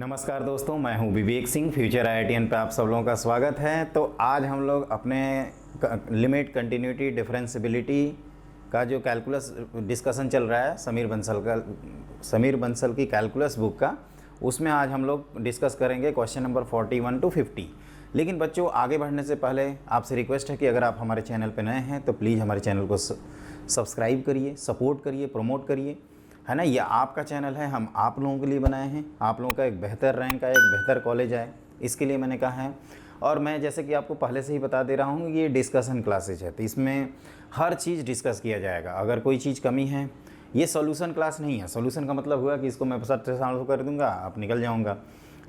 नमस्कार दोस्तों, मैं हूं विवेक सिंह। फ्यूचर आईआईटीएन पे आप सब लोगों का स्वागत है। तो आज हम लोग अपने लिमिट, कंटिन्यूटी, डिफरेंशियबिलिटी का जो कैलकुलस डिस्कशन चल रहा है समीर बंसल की कैलकुलस बुक का, उसमें आज हम लोग डिस्कस करेंगे क्वेश्चन नंबर 41 to 50। लेकिन बच्चों, आगे बढ़ने से पहले आपसे रिक्वेस्ट है कि अगर आप हमारे चैनल पर नए हैं तो प्लीज़ हमारे चैनल को सब्सक्राइब करिए, सपोर्ट करिए, प्रमोट करिए, है ना। ये आपका चैनल है, हम आप लोगों के लिए बनाए हैं। आप लोगों का एक बेहतर रैंक आए, एक बेहतर कॉलेज आए, इसके लिए मैंने कहा है। और मैं जैसे कि आपको पहले से ही बता दे रहा हूँ, ये डिस्कशन क्लासेज है, तो इसमें हर चीज़ डिस्कस किया जाएगा। अगर कोई चीज़ कमी है, ये सॉल्यूशन क्लास नहीं है। सॉल्यूशन का मतलब हुआ कि इसको मैं सट से सॉल्व कर दूंगा, आप निकल जाऊँगा।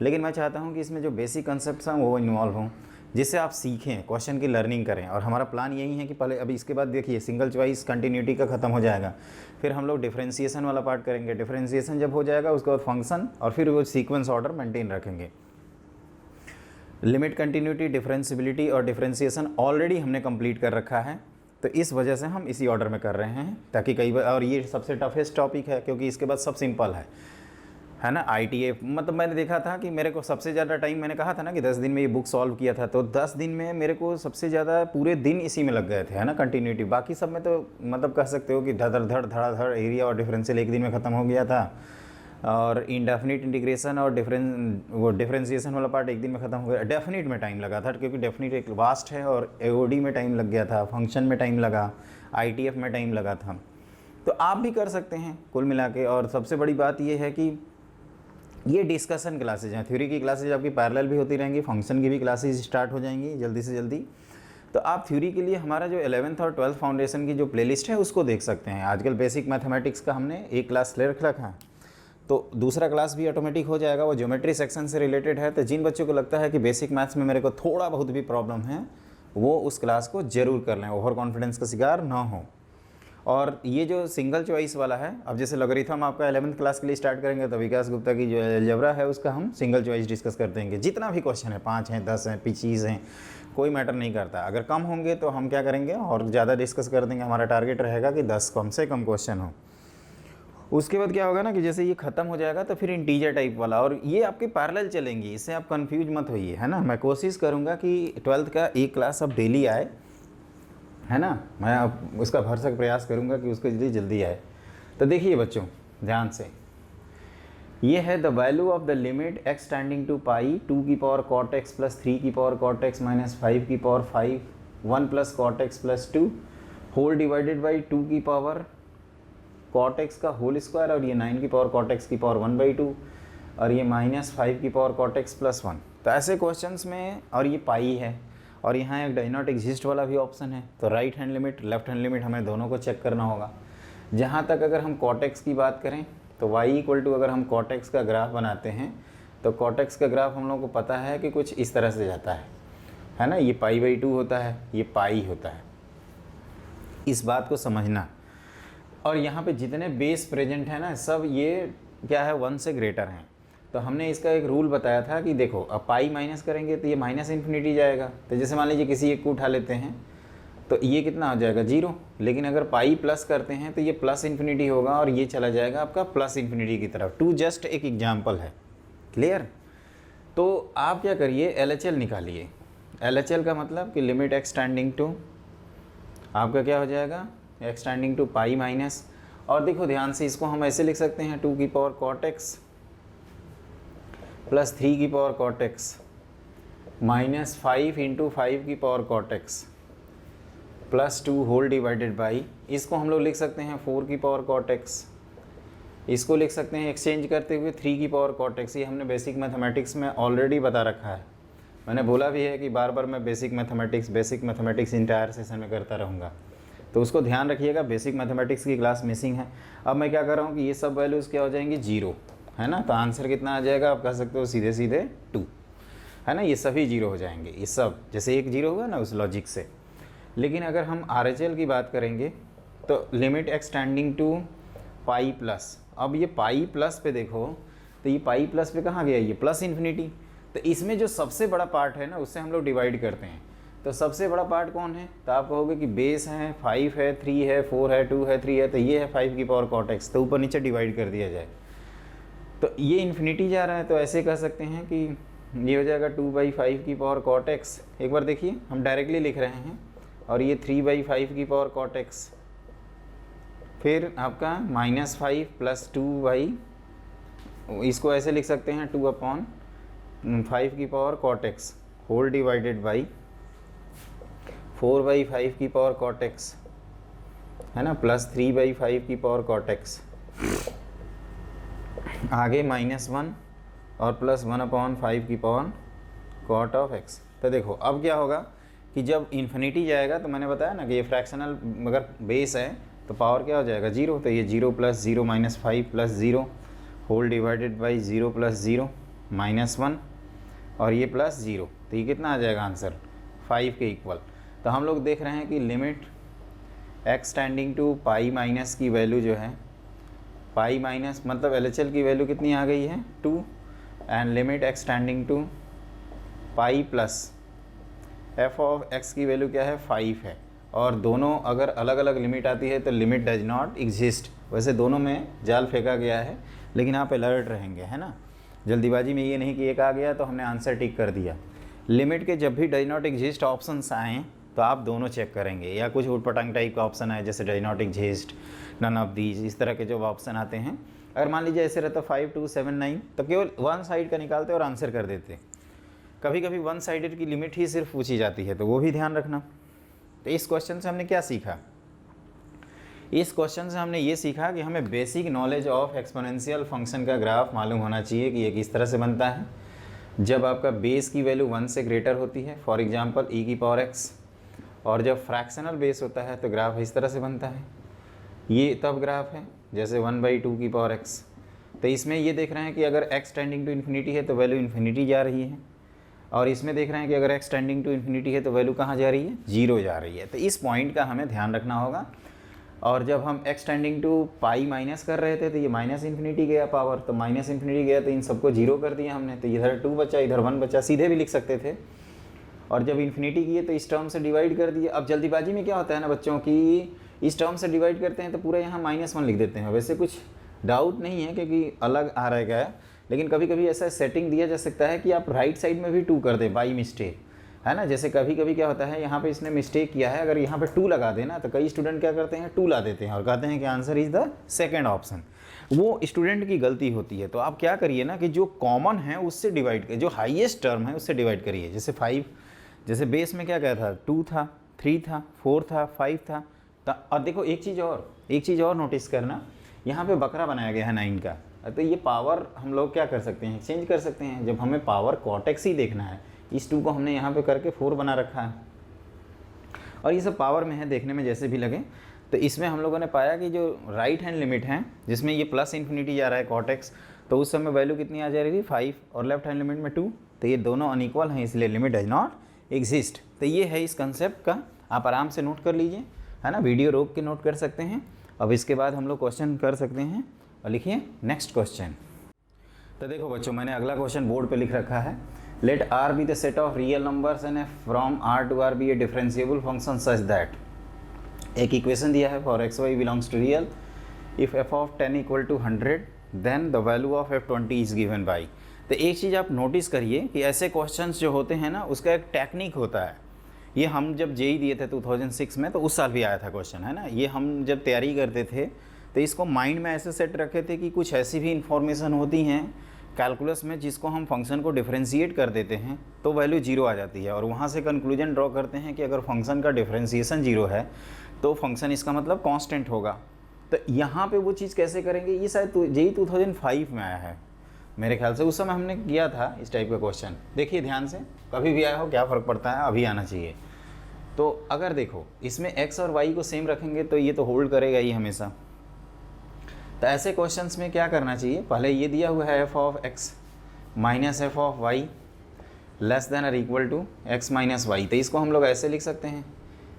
लेकिन मैं चाहता हूँ कि इसमें जो बेसिक कंसेप्ट हैं वो इन्वॉल्व हों, जिससे आप सीखें, क्वेश्चन की लर्निंग करें। और हमारा प्लान यही है कि पहले अभी इसके बाद देखिए सिंगल चॉइस कंटिन्यूटी का ख़त्म हो जाएगा, फिर हम लोग डिफरेंशिएशन वाला पार्ट करेंगे। डिफरेंशिएशन जब हो जाएगा उसके बाद फंक्शन, और फिर वो सीक्वेंस ऑर्डर मेंटेन रखेंगे। लिमिट, कंटिन्यूटी, डिफरेंशियबिलिटी और डिफरेंशिएशन ऑलरेडी हमने कंप्लीट कर रखा है, तो इस वजह से हम इसी ऑर्डर में कर रहे हैं, ताकि कई बार, और ये सबसे टफेस्ट टॉपिक है क्योंकि इसके बाद सब सिंपल है ना। ITA मतलब मैंने देखा था कि मेरे को सबसे ज़्यादा टाइम, मैंने कहा था ना कि 10 दिन में ये बुक सॉल्व किया था, तो 10 दिन में मेरे को सबसे ज़्यादा पूरे दिन इसी में लग गए थे, है ना। कंटिन्यूटी बाकी सब में तो मतलब कह सकते हो कि धड़ाधड़ धड़ाधड़ एरिया और डिफरेंशियल एक दिन में ख़त्म हो गया था, और इंडेफिनिट इंटीग्रेशन और डिफरेंशिएशन वाला पार्ट एक दिन में ख़त्म हो गया। डेफिनिट में टाइम लगा था क्योंकि डेफिनिट एक वास्ट है, और AOD में टाइम लग गया था, फंक्शन में टाइम लगा, ITF में टाइम लगा था। तो आप भी कर सकते हैं कुल मिला के। और सबसे बड़ी बात ये है कि ये डिस्कशन क्लासेज हैं, थ्योरी की क्लासेज आपकी पैरेलल भी होती रहेंगी, फंक्शन की भी क्लासेज स्टार्ट हो जाएंगी जल्दी से जल्दी। तो आप थ्योरी के लिए हमारा जो 11th और 12th फाउंडेशन की जो प्लेलिस्ट है उसको देख सकते हैं। आजकल बेसिक मैथमेटिक्स का हमने एक क्लास ले रखा है, तो दूसरा क्लास भी ऑटोमेटिक हो जाएगा, वो ज्योमेट्री सेक्शन से रिलेटेड है। तो जिन बच्चों को लगता है कि बेसिक मैथ्स में मेरे को थोड़ा बहुत भी प्रॉब्लम है, वो उस क्लास को ज़रूर कर लें, ओवर कॉन्फिडेंस का शिकार ना हो। और ये जो सिंगल चॉइस वाला है, अब जैसे लॉगरिथम आपका 11th क्लास के लिए स्टार्ट करेंगे तो विकास गुप्ता की जो अलजेब्रा है उसका हम सिंगल चॉइस डिस्कस कर देंगे। जितना भी क्वेश्चन है, 5 हैं, 10 हैं, 25 हैं, कोई मैटर नहीं करता। अगर कम होंगे तो हम क्या करेंगे और ज़्यादा डिस्कस कर देंगे। हमारा टारगेट रहेगा कि 10 कम से कम क्वेश्चन हो। उसके बाद क्या होगा ना कि जैसे ये ख़त्म हो जाएगा तो फिर इंटीजर टाइप वाला, और ये आपके पैरेलल चलेंगी, इससे आप कंफ्यूज मत होइए, है ना। मैं कोशिश करूँगा कि 12th का एक क्लास अब डेली आए, है ना। मैं अब उसका भरसक प्रयास करूंगा कि उसके जल्दी जल्दी आए। तो देखिए बच्चों ध्यान से, ये है the value of the limit x tending to pi 2 की पावर cot x प्लस 3 की पावर cot x माइनस 5 की power 5 1 plus cot x plus 2 whole divided by 2 की पावर cot x का होल स्क्वायर, और ये 9 की पावर cot x की power 1/2, और ये माइनस 5 की पावर cot x प्लस 1। तो ऐसे क्वेश्चंस में, और ये पाई है, और यहाँ एक डज नॉट एग्जिस्ट वाला भी ऑप्शन है। तो right hand limit, left hand limit हमें दोनों को चेक करना होगा। जहाँ तक अगर हम cot x की बात करें तो y इक्वल टू, अगर हम cot x का ग्राफ बनाते हैं तो cot x का ग्राफ हम लोगों को पता है कि कुछ इस तरह से जाता है ना। ये π/2 होता है, ये पाई होता है, इस बात को समझना। और यहाँ पे जितने बेस प्रेजेंट है ना, सब ये क्या है, 1 से ग्रेटर हैं। तो हमने इसका एक रूल बताया था कि देखो, अब पाई माइनस करेंगे तो ये माइनस इन्फिनिटी जाएगा। तो जैसे मान लीजिए किसी एक को उठा लेते हैं तो ये कितना हो जाएगा, 0। लेकिन अगर पाई प्लस करते हैं तो ये प्लस इन्फिनिटी होगा, और ये चला जाएगा आपका प्लस इन्फिनिटी की तरफ। टू जस्ट एक एग्जाम्पल है, क्लियर। तो आप क्या करिए, LHL निकालिए। LHL का मतलब कि लिमिट x टेंडिंग टू, आपका क्या हो जाएगा, x tending to pi minus, और देखो ध्यान से, इसको हम ऐसे लिख सकते हैं 2 की पावर cot x प्लस 3 की power cot x minus 5 into 5 की power cot x plus 2 whole divided by, इसको हम लोग लिख सकते हैं 4 की पावर cot x, इसको लिख सकते हैं एक्सचेंज करते हुए 3 की पावर cot x। ये हमने बेसिक मैथमेटिक्स में ऑलरेडी बता रखा है। मैंने बोला भी है कि बार बार मैं बेसिक मैथमेटिक्स इंटायर सेशन में करता रहूँगा, तो उसको ध्यान रखिएगा। बेसिक मैथमेटिक्स की क्लास मिसिंग है। अब मैं क्या कर रहा हूँ कि ये सब वैल्यूज़ क्या हो जाएंगी, 0, है ना। तो आंसर कितना आ जाएगा, आप कह सकते हो सीधे सीधे 2, है ना। ये सभी 0 हो जाएंगे, ये सब, जैसे एक 0 होगा ना उस लॉजिक से। लेकिन अगर हम RHL की बात करेंगे तो limit x tending to pi plus, अब ये पाई प्लस पे देखो, तो ये पाई प्लस पे कहाँ गया, ये प्लस इन्फिनिटी। तो इसमें जो सबसे बड़ा पार्ट है ना, उससे हम लोग डिवाइड करते हैं। तो सबसे बड़ा पार्ट कौन है, तो आप कहोगे कि बेस है, 5 है, 3 है, 4 है, 2 है, 3 है, तो ये है 5 की पावर cot x। तो ऊपर नीचे डिवाइड कर दिया जाए, तो ये इन्फिनिटी जा रहा है, तो ऐसे कह सकते हैं कि ये हो जाएगा 2/5 की पावर cot x। एक बार देखिए, हम डायरेक्टली लिख रहे हैं, और ये 3/5 की पावर cot x, फिर आपका -5 + 2 इसको ऐसे लिख सकते हैं 2/5 की power cot x whole divided by 4/5 की पावर cot x, है ना, प्लस 3/5 की पावर cot x, आगे -1 और प्लस 1/5 की पावर cot of x। तो देखो अब क्या होगा कि जब इन्फिनिटी जाएगा, तो मैंने बताया ना कि ये फ्रैक्शनल अगर बेस है तो पावर क्या हो जाएगा 0, तो ये 0 + 0 -5 + 0 होल डिवाइडेड बाई 0 + 0 -1 और ये +0, तो ये कितना आ जाएगा आंसर 5 के इक्वल। तो हम लोग देख रहे हैं कि limit x tending to pi minus की वैल्यू जो है पाई माइनस मतलब LHL की वैल्यू कितनी आ गई है 2, and limit x tending to pi plus f of x की वैल्यू क्या है 5 है। और दोनों अगर अलग अलग लिमिट आती है तो लिमिट डज नॉट एग्जिस्ट। वैसे दोनों में जाल फेंका गया है, लेकिन आप अलर्ट रहेंगे, है ना, जल्दीबाजी में ये नहीं कि एक आ गया तो हमने आंसर टिक कर दिया। लिमिट के जब भी डज नॉट एग्जिस्ट ऑप्शंस आएँ तो आप दोनों चेक करेंगे, या कुछ उटपटांग टाइप का ऑप्शन है जैसे does not exist, none of these, इस तरह के जो ऑप्शन आते हैं, अगर मान लीजिए ऐसे रहता 5 2 7 9 तो केवल वन साइड का निकालते और आंसर कर देते। कभी कभी वन साइडेड की लिमिट ही सिर्फ पूछी जाती है, तो वो भी ध्यान रखना। तो इस क्वेश्चन से हमने क्या सीखा? इस क्वेश्चन से हमने ये सीखा कि हमें basic knowledge of exponential function का ग्राफ मालूम होना चाहिए कि ये किस तरह से बनता है जब आपका बेस की वैल्यू 1 से ग्रेटर होती है, फॉर एग्जांपल e की पावर x, और जब फ्रैक्शनल बेस होता है तो ग्राफ इस तरह से बनता है। ये तब ग्राफ है जैसे 1/2 की पावर x। तो इसमें ये देख रहे हैं कि अगर x टेंडिंग टू इन्फिनिटी है तो वैल्यू इन्फिनिटी जा रही है, और इसमें देख रहे हैं कि अगर x टेंडिंग टू इन्फिनिटी है तो वैल्यू कहाँ जा रही है 0 जा रही है। तो इस पॉइंट का हमें ध्यान रखना होगा। और जब हम x tending to pi minus कर रहे थे तो ये माइनस इन्फिनिटी गया पावर, तो माइनस इन्फिनिटी गया तो इन सबको 0 कर दिया हमने, तो इधर 2 बचा इधर 1 बचा, सीधे भी लिख सकते थे। और जब इन्फिनिटी किए तो इस टर्म से डिवाइड कर दिए। अब जल्दीबाजी में क्या होता है ना बच्चों की, इस टर्म से डिवाइड करते हैं तो पूरा यहाँ -1 लिख देते हैं। वैसे कुछ डाउट नहीं है क्योंकि अलग आ रहेगा है, लेकिन कभी कभी ऐसा सेटिंग दिया जा सकता है कि आप राइट साइड में भी 2 कर दें बाई मिस्टेक, है ना। जैसे कभी कभी क्या होता है, यहाँ पे इसने मिस्टेक किया है, अगर यहाँ पे 2 लगा देना तो कई स्टूडेंट क्या करते हैं 2 ला देते हैं और कहते हैं कि answer is the second option. वो स्टूडेंट की गलती होती है। तो आप क्या करिए ना कि जो कॉमन है उससे डिवाइड करिए, जो हाईएस्ट टर्म है उससे डिवाइड करिए। जैसे 5, जैसे बेस में क्या क्या था 2 था, 3 था, 4 था, 5 था। और देखो एक चीज़ और नोटिस करना, यहाँ पे बकरा बनाया गया है 9 का। तो ये पावर हम लोग क्या कर सकते हैं, चेंज कर सकते हैं। जब हमें पावर cot x ही देखना है, इस 2 को हमने यहाँ पे करके 4 बना रखा है, और ये सब पावर में है, देखने में जैसे भी लगे। तो इसमें हम लोगों ने पाया कि जो राइट हैंड लिमिट है जिसमें ये प्लस इन्फिनिटी जा रहा है cot x, तो उस समय वैल्यू कितनी आ जा रही थी 5, और लेफ्ट हैंड लिमिट में 2, तो ये दोनों अनइक्वल हैं, इसलिए लिमिट डज नॉट एग्जिस्ट। तो ये है इस कंसेप्ट का, आप आराम से नोट कर लीजिए, है ना, वीडियो रोक के नोट कर सकते हैं। अब इसके बाद हम लोग क्वेश्चन कर सकते हैं, और लिखिए नेक्स्ट क्वेश्चन। तो देखो बच्चों, मैंने अगला क्वेश्चन बोर्ड पे लिख रखा है। Let R be the set of real numbers and from R to R be a differentiable function such that, एक इक्वेशन दिया है for xy belongs to real, if f of 10 equal to 100 then the value of f20 is given by. तो एक चीज़ आप notice करिए कि ऐसे questions जो होते हैं ना, उसका एक टेक्निक होता है। ये हम जब जेई दिए थे 2006 में, तो उस साल भी आया था क्वेश्चन, है ना। ये हम जब तैयारी करते थे तो इसको माइंड में ऐसे सेट रखे थे कि कुछ ऐसी भी इंफॉर्मेशन होती हैं कैलकुलस में जिसको हम फंक्शन को डिफरेंशिएट कर देते हैं तो वैल्यू 0 आ जाती है, और वहाँ से कंक्लूजन ड्रॉ करते हैं कि अगर फंक्शन का डिफरेंशिएशन 0 है तो फंक्शन इसका मतलब कांस्टेंट होगा। तो यहाँ पे वो चीज़ कैसे करेंगे, ये शायद जेई 2005 में आया है मेरे ख्याल से। उस समय हमने किया था इस टाइप का क्वेश्चन। देखिए ध्यान से, कभी भी आया हो क्या फ़र्क पड़ता है, अभी आना चाहिए। तो अगर देखो इसमें x और y को सेम रखेंगे तो ये तो होल्ड करेगा ही हमेशा। तो ऐसे क्वेश्चंस में क्या करना चाहिए, पहले ये दिया हुआ है f of x minus F of Y less than और equal to x minus Y. तो इसको हम लोग ऐसे लिख सकते हैं,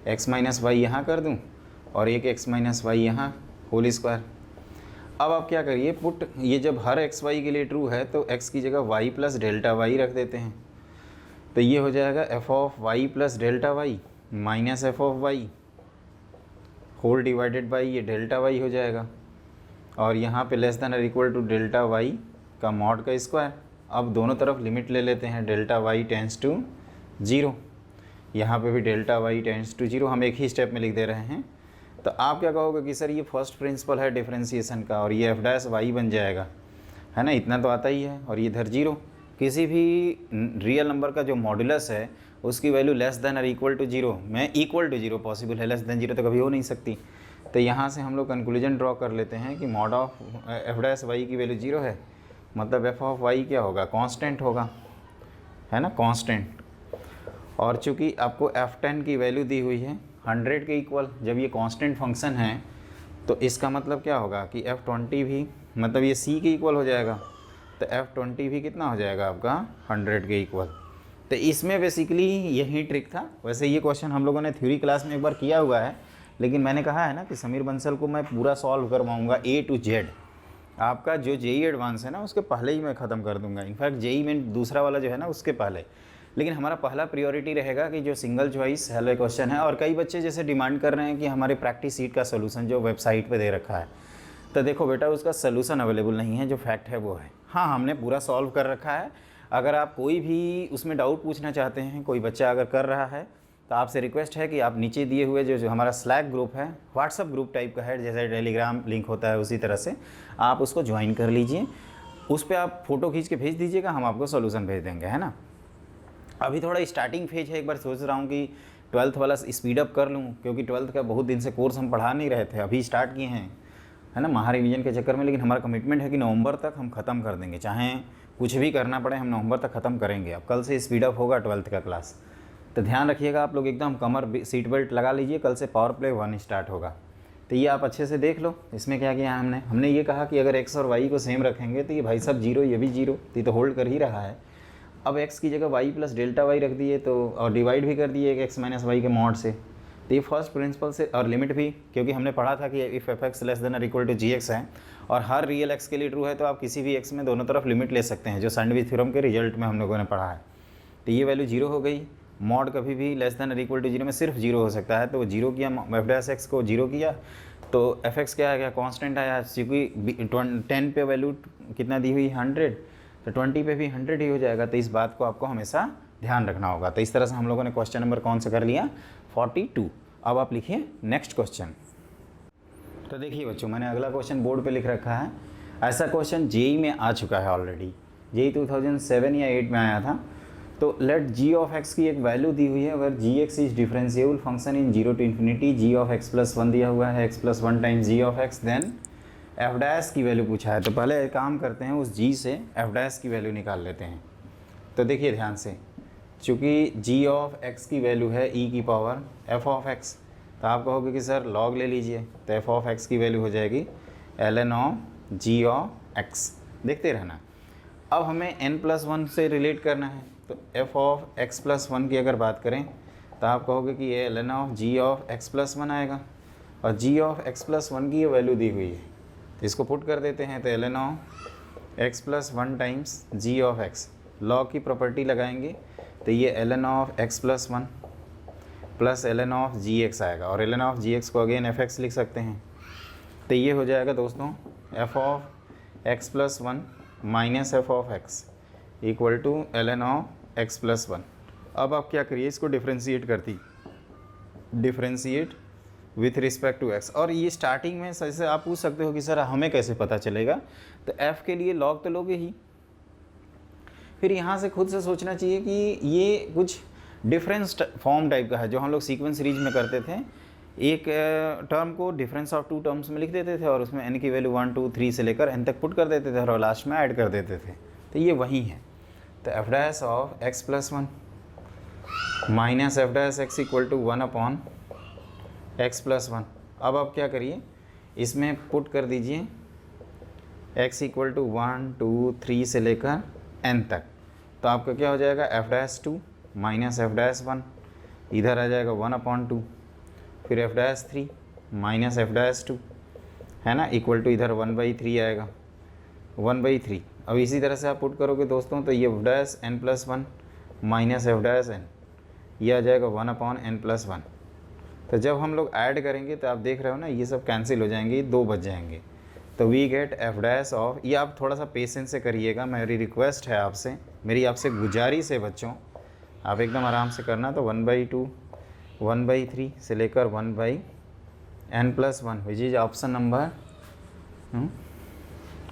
x माइनस वाई यहाँ कर दूँ और एक x माइनस वाई यहाँ होल स्क्वायर। अब आप क्या करिए, पुट ये जब हर एक्स वाई के लिए ट्रू है तो x की जगह y प्लस डेल्टा वाई रख देते हैं। तो ये हो जाएगा f of y plus delta y minus F of y whole divided by ये डेल्टा वाई हो जाएगा, और यहाँ पे लेस देन और इक्वल टू डेल्टा वाई का मॉड का स्क्वायर। अब दोनों तरफ लिमिट ले लेते हैं, डेल्टा वाई टेंस टू 0, यहाँ पे भी डेल्टा वाई टेंस टू 0, हम एक ही स्टेप में लिख दे रहे हैं। तो आप क्या कहोगे कि सर ये फर्स्ट प्रिंसिपल है डिफरेंशिएशन का और ये एफ डैश वाई बन जाएगा, है ना, इतना तो आता ही है, और ये इधर 0। किसी भी रियल नंबर का जो मॉडुलस है उसकी वैल्यू लेस देन और इक्वल टू 0 में इक्वल टू 0 पॉसिबल है, लेस देन 0 तो कभी हो नहीं सकती। तो यहाँ से हम लोग कंक्लूजन ड्रॉ कर लेते हैं कि mod of f dash y की वैल्यू 0 है, मतलब एफ ऑफ वाई क्या होगा, कांस्टेंट होगा, है ना, कांस्टेंट। और चूंकि आपको f10 की वैल्यू दी हुई है 100 के इक्वल, जब ये कांस्टेंट फंक्शन है तो इसका मतलब क्या होगा कि f20 भी, मतलब ये c के इक्वल हो जाएगा, तो f20 भी कितना हो जाएगा आपका 100 के इक्वल। तो इसमें बेसिकली यही ट्रिक था। वैसे ये क्वेश्चन हम लोगों ने थ्योरी क्लास में एक बार किया हुआ है, लेकिन मैंने कहा है ना कि समीर बंसल को मैं पूरा सॉल्व करवाऊँगा A to Z। आपका जो जेई एडवांस है ना उसके पहले ही मैं ख़त्म कर दूंगा, इनफैक्ट जेई में दूसरा वाला जो है ना उसके पहले। लेकिन हमारा पहला प्रायोरिटी रहेगा कि जो सिंगल चॉइस हेलो क्वेश्चन है, और कई बच्चे जैसे डिमांड कर रहे हैं कि हमारे प्रैक्टिस सीट का सोल्यूशन जो वेबसाइट पे दे रखा है, तो देखो बेटा उसका सोल्यूशन अवेलेबल नहीं है, जो फैक्ट है वो है। हाँ, हमने पूरा सॉल्व कर रखा है। अगर आप कोई भी उसमें डाउट पूछना चाहते हैं, कोई बच्चा अगर कर रहा है, तो आपसे रिक्वेस्ट है कि आप नीचे दिए हुए जो हमारा स्लैक ग्रुप है, व्हाट्सअप ग्रुप टाइप का है, जैसे टेलीग्राम लिंक होता है उसी तरह से आप उसको ज्वाइन कर लीजिए। उस पर आप फ़ोटो खींच के भेज दीजिएगा, हम आपको सोल्यूशन भेज देंगे, है ना। अभी थोड़ा स्टार्टिंग फेज है, एक बार सोच रहा हूँ कि 12th वाला स्पीड अप कर लूँ, क्योंकि 12th का बहुत दिन से कोर्स हम पढ़ा नहीं रहे थे, अभी स्टार्ट किए हैं, है ना, महा रिवीजन के चक्कर में। लेकिन हमारा कमिटमेंट है कि नवंबर तक हम ख़त्म कर देंगे, चाहे कुछ भी करना पड़े हम नवंबर तक ख़त्म करेंगे। अब कल से स्पीड अप होगा 12th का क्लास, तो ध्यान रखिएगा आप लोग, एकदम कमर सीट बेल्ट लगा लीजिए, कल से पावर प्ले 1 स्टार्ट होगा। तो ये आप अच्छे से देख लो। इसमें क्या किया हमने ये कहा कि अगर x और y को सेम रखेंगे तो ये भाई सब 0, ये भी 0, तो ये तो होल्ड कर ही रहा है। अब x की जगह y प्लस डेल्टा वाई रख दिए, तो और डिवाइड भी कर दिए x माइनस वाई के मॉड से, तो ये फर्स्ट प्रिंसिपल से, और लिमिट भी, क्योंकि हमने पढ़ा था कि if F x less than और इक्वल टू gx है और हर रियल x के लिए ट्रू है, तो आप किसी भी x में दोनों तरफ लिमिट ले सकते हैं, जो सैंडविच थ्योरम के रिजल्ट में हम लोगों ने पढ़ा है। तो ये वैल्यू 0 हो गई। मॉड कभी भी लेस देन और इक्वल टू 0 में सिर्फ 0 हो सकता है, तो वो 0 किया, एफ डैश एक्स को 0 किया, तो एफ एक्स क्या आ गया, कांस्टेंट आया, क्योंकि 10 पे वैल्यू कितना दी हुई 100, तो 20 पे भी 100 ही हो जाएगा। तो इस बात को आपको हमेशा ध्यान रखना होगा। तो इस तरह से हम लोगों ने क्वेश्चन नंबर कौन सा कर लिया, 42। अब आप लिखिए नेक्स्ट क्वेश्चन। तो देखिए बच्चों, मैंने अगला क्वेश्चन बोर्ड पे लिख रखा है। ऐसा क्वेश्चन जेई में आ चुका है ऑलरेडी, जेई 2007 या 8 में आया था। तो लेट जी ऑफ एक्स की एक वैल्यू दी हुई है, अगर G X is differentiable function in 0 to infinity, G of x plus 1 दिया हुआ है, X plus 1 times ji of X, then F dash की वैल्यू पूछा है। तो पहले एक काम करते हैं, उस जी से एफ डैश की वैल्यू निकाल लेते हैं। तो देखिए ध्यान से, चूँकि जी ऑफ एक्स की वैल्यू है ई की पावर एफ ऑफ एक्स, तो आप कहोगे कि सर लॉग ले लीजिए, तो एफ ऑफ एक्स की वैल्यू हो जाएगी ln of g of x. देखते रहना। अब हमें n+1 से रिलेट करना है, तो एफ ऑफ एक्स प्लस 1 की अगर बात करें तो आप कहोगे कि ये ln of g of x plus 1 आएगा, और जी ऑफ एक्स प्लस 1 की ये वैल्यू दी हुई है, तो इसको पुट कर देते हैं। तो ln of x plus 1 times ji of x, log की प्रॉपर्टी लगाएंगे, तो ये ln of x plus 1 plus ln of g x आएगा, और ln ऑफ जी एक्स को अगेन एफ एक्स लिख सकते हैं। तो ये हो जाएगा दोस्तों f of x plus 1 minus F of x equal to ln of x plus 1। अब आप क्या करिए, इसको डिफ्रेंशिएट करती, differentiate with respect to x. और ये स्टार्टिंग में जैसे आप पूछ सकते हो कि सर हमें कैसे पता चलेगा, तो f के लिए लॉग तो लोगे ही, फिर यहाँ से खुद से सोचना चाहिए कि ये कुछ डिफरेंस फॉर्म टाइप का है, जो हम लोग सीक्वेंस सीरीज में करते थे। एक टर्म को डिफरेंस ऑफ 2 टर्म्स में लिख देते थे, और उसमें n की वैल्यू 1 2 3 से लेकर n तक पुट कर देते थे, और लास्ट में ऐड कर देते थे। तो ये वही है। तो f dash of x plus 1 minus f dash x equal to 1 upon x plus 1। अब आप क्या करिए, इसमें पुट कर दीजिए x इक्वल टू 1 2 3 से लेकर n तक। तो आपका क्या हो जाएगा, F dash 2 minus f dash 1, इधर आ जाएगा 1 अपॉन 2, फिर F dash 3 minus f dash 2, है ना, इक्वल टू इधर 1/3 आएगा, 1/3। अब इसी तरह से आप पुट करोगे दोस्तों, तो ये F dash n plus 1 minus f dash n, ये आ जाएगा 1 अपॉन n प्लस 1। तो जब हम लोग ऐड करेंगे तो आप देख रहे हो ना, ये सब कैंसिल हो जाएंगे, 2 बच जाएंगे। तो we get f dash of, ये आप थोड़ा सा पेशेंस से करिएगा, मेरी रिक्वेस्ट है आपसे, मेरी आपसे गुजारिश है बच्चों, आप एकदम आराम से करना। तो 1/2 1/3 से लेकर 1/n+1 which is option number,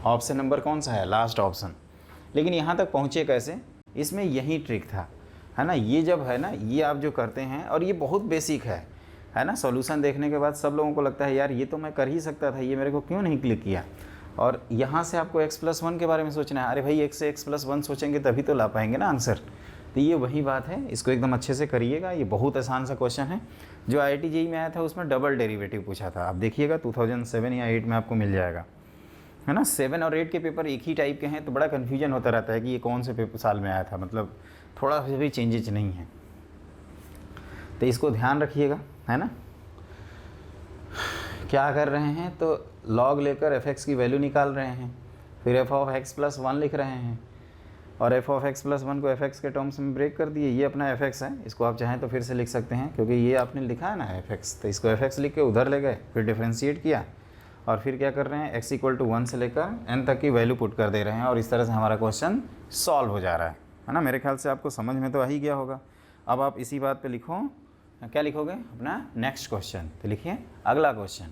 option number कौन सा है, लास्ट ऑप्शन। लेकिन यहाँ तक पहुँचे कैसे, इसमें यही ट्रिक था, है ना। ये जब है ना, ये आप जो करते हैं, और ये बहुत बेसिक है ना। सॉल्यूशन देखने के बाद सब लोगों को लगता है यार ये तो मैं कर ही सकता था, ये मेरे को क्यों नहीं क्लिक किया। और यहाँ से आपको x+1 के बारे में सोचना है, अरे भाई x से x+1 सोचेंगे तभी तो ला पाएंगे ना आंसर। तो ये वही बात है, इसको एकदम अच्छे से करिएगा। ये बहुत आसान सा क्वेश्चन है, जो IIT JEE में आया था उसमें डबल डेरिवेटिव पूछा था, आप देखिएगा 2007 या 8 में आपको मिल जाएगा, है ना। 7 और 8 के पेपर एक ही टाइप के हैं, तो बड़ा कन्फ्यूजन होता रहता है कि ये कौन से पेपर साल में आया था, मतलब थोड़ा भी चेंजेज नहीं है, तो इसको ध्यान रखिएगा, है ना। क्या कर रहे हैं, तो लॉग लेकर f(x) की वैल्यू निकाल रहे हैं, फिर f(x+1) लिख रहे हैं, और f(x+1) को f(x) के टर्म्स में ब्रेक कर दिए। ये अपना f(x) है, इसको आप चाहें तो फिर से लिख सकते हैं, क्योंकि ये आपने लिखा है ना f(x), तो इसको f(x) लिख के उधर ले गए, फिर डिफ्रेंशिएट किया, और फिर क्या कर रहे हैं, x = 1 से लेकर n तक की वैल्यू पुट कर दे रहे हैं, और इस तरह से हमारा क्वेश्चन सॉल्व हो जा रहा है ना। मेरे ख्याल से आपको समझ में तो आ ही गया होगा। अब आप इसी बात पे लिखो, क्या लिखोगे, अपना नेक्स्ट क्वेश्चन। तो लिखिए अगला क्वेश्चन।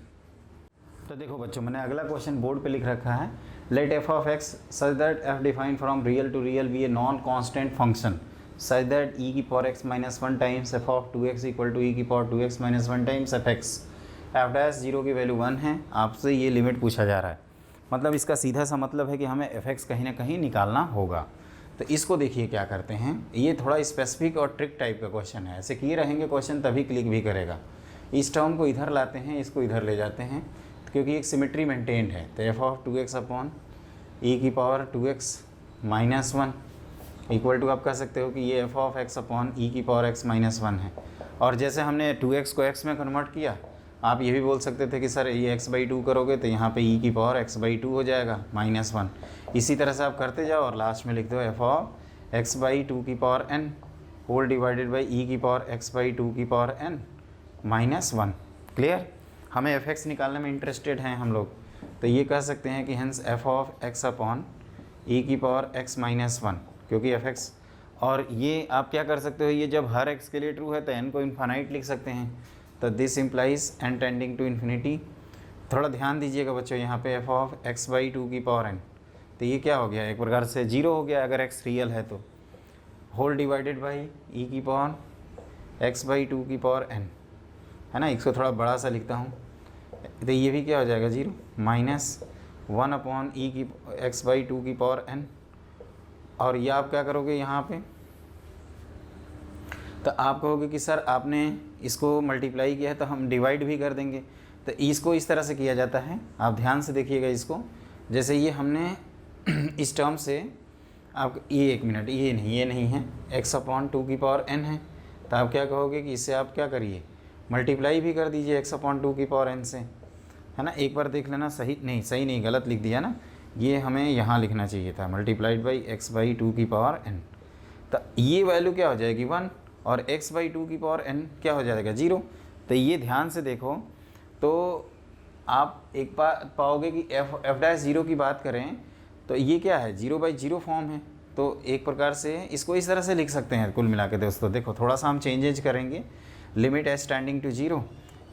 तो देखो बच्चों, मैंने अगला क्वेश्चन बोर्ड पे लिख रखा है, let f(x) such that f defined from real to real be a non constant function such that e⁻x−1 times f(2x) = e⁻2x−1 times f(x). f' 0 की वैल्यू 1 है, आपसे ये लिमिट पूछा जा रहा है, मतलब इसका सीधा सा मतलब है कि हमें f(x) कहीं ना कहीं निकालना होगा। तो इसको देखिए क्या करते हैं, ये थोड़ा स्पेसिफिक और ट्रिक टाइप का क्वेश्चन है, ऐसे किए रहेंगे क्वेश्चन तभी क्लिक भी करेगा। इस टर्म को इधर लाते हैं, इसको इधर ले जाते हैं, क्योंकि एक सिमेट्री मेंटेन्ड है। तो f(2x)(e⁻2x−1) इक्वल टू आप कह सकते हो कि ये f(x)(e⁻x−1) है। और जैसे हमने 2x को x में कन्वर्ट किया, आप ये भी बोल सकते थे कि सर ये x/2 करोगे तो यहाँ पे e⁻x/2 हो जाएगा -1। इसी तरह से आप करते जाओ और लास्ट में लिख दो f(x/2n) whole divided by e⁻x/2n -1। Clear, हमें f(x) निकालने में इंटरेस्टेड हैं हम लोग, तो ये कह सकते हैं कि हेंस f(x)(e⁻x−1), क्योंकि f(x), और ये आप क्या कर सकते हो, ये जब हर x के लिए ट्रू है तो n को इन्फानाइट लिख सकते हैं, तो this implies n tending to infinity. थोड़ा ध्यान दीजिएगा बच्चों, यहाँ पे f(x/2n), तो ये क्या हो गया, एक प्रकार से 0 हो गया अगर x रियल है तो, होल डिवाइडेड बाई e⁻x/2n, है ना। इसको थोड़ा बड़ा सा लिखता हूँ, तो ये भी क्या हो जाएगा 0 -1/e⁻x/2n। और ये आप क्या करोगे यहाँ पे, तो आप कहोगे कि सर आपने इसको मल्टीप्लाई किया है तो हम डिवाइड भी कर देंगे। तो इसको इस तरह से किया जाता है, आप ध्यान से देखिएगा इसको। जैसे ये हमने इस टर्म से, आप ये 1 मिनट, ये नहीं है, x/2n है, तो आप क्या कहोगे कि इससे आप क्या करिए, मल्टीप्लाई भी कर दीजिए x/2n से, है ना। एक बार देख लेना, सही नहीं गलत लिख दिया ना, ये हमें यहाँ लिखना चाहिए था, मल्टीप्लाइड बाई x/2n। तो ये वैल्यू क्या हो जाएगी 1, और x/2n क्या हो जाएगा 0। तो ये ध्यान से देखो, तो आप एक बार पाओगे कि f'0 की बात करें तो ये क्या है, 0/0 फॉर्म है। तो एक प्रकार से इसको इस तरह से लिख सकते हैं कुल मिला के दोस्तों। देखो थोड़ा सा हम चेंजेज करेंगे, limit h tending to 0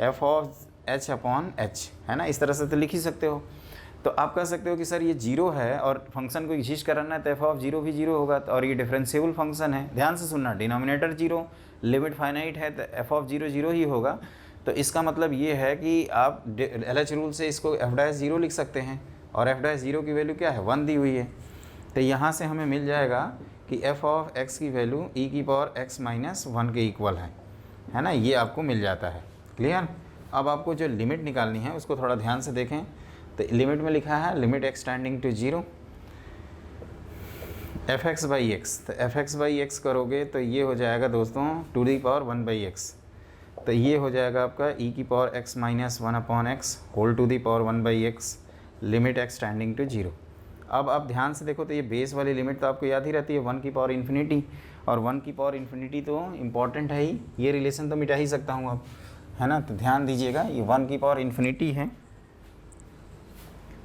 f(h)(h), है ना, इस तरह से तो लिख ही सकते हो। तो आप कह सकते हो कि सर ये 0 है और फंक्शन को एग्जिस्ट कराना है तो f(0) भी 0 होगा, और ये डिफरेंशिएबल फंक्शन है। ध्यान से सुनना, डिनोमिनेटर 0, लिमिट फाइनाइट है, तो f(0) 0 ही होगा। तो इसका मतलब ये है कि आप LH रूल से इसको f'0 लिख सकते हैं, और f'0 की वैल्यू क्या है 1 दी हुई है। तो यहाँ से हमें मिल जाएगा कि f(x) की वैल्यू e⁻x−1 के इक्वल है ना, ये आपको मिल जाता है। क्लियर। अब आपको जो लिमिट निकालनी है उसको थोड़ा ध्यान से देखें। तो लिमिट में लिखा है limit x tending to 0 f(x/x), तो f(x/x) करोगे तो ये हो जाएगा दोस्तों 1/x, तो ये हो जाएगा आपका e⁻x−1/x whole to the power 1/x, limit x tending to 0। अब आप ध्यान से देखो तो ये बेस वाली लिमिट तो आपको याद ही रहती है 1 की पावर इन्फिनिटी, और 1 की पावर इन्फिनिटी तो इम्पॉर्टेंट है ही, ये रिलेशन तो मिटा ही सकता हूँ अब, है ना। तो ध्यान दीजिएगा, ये 1 की पावर इन्फिनिटी है,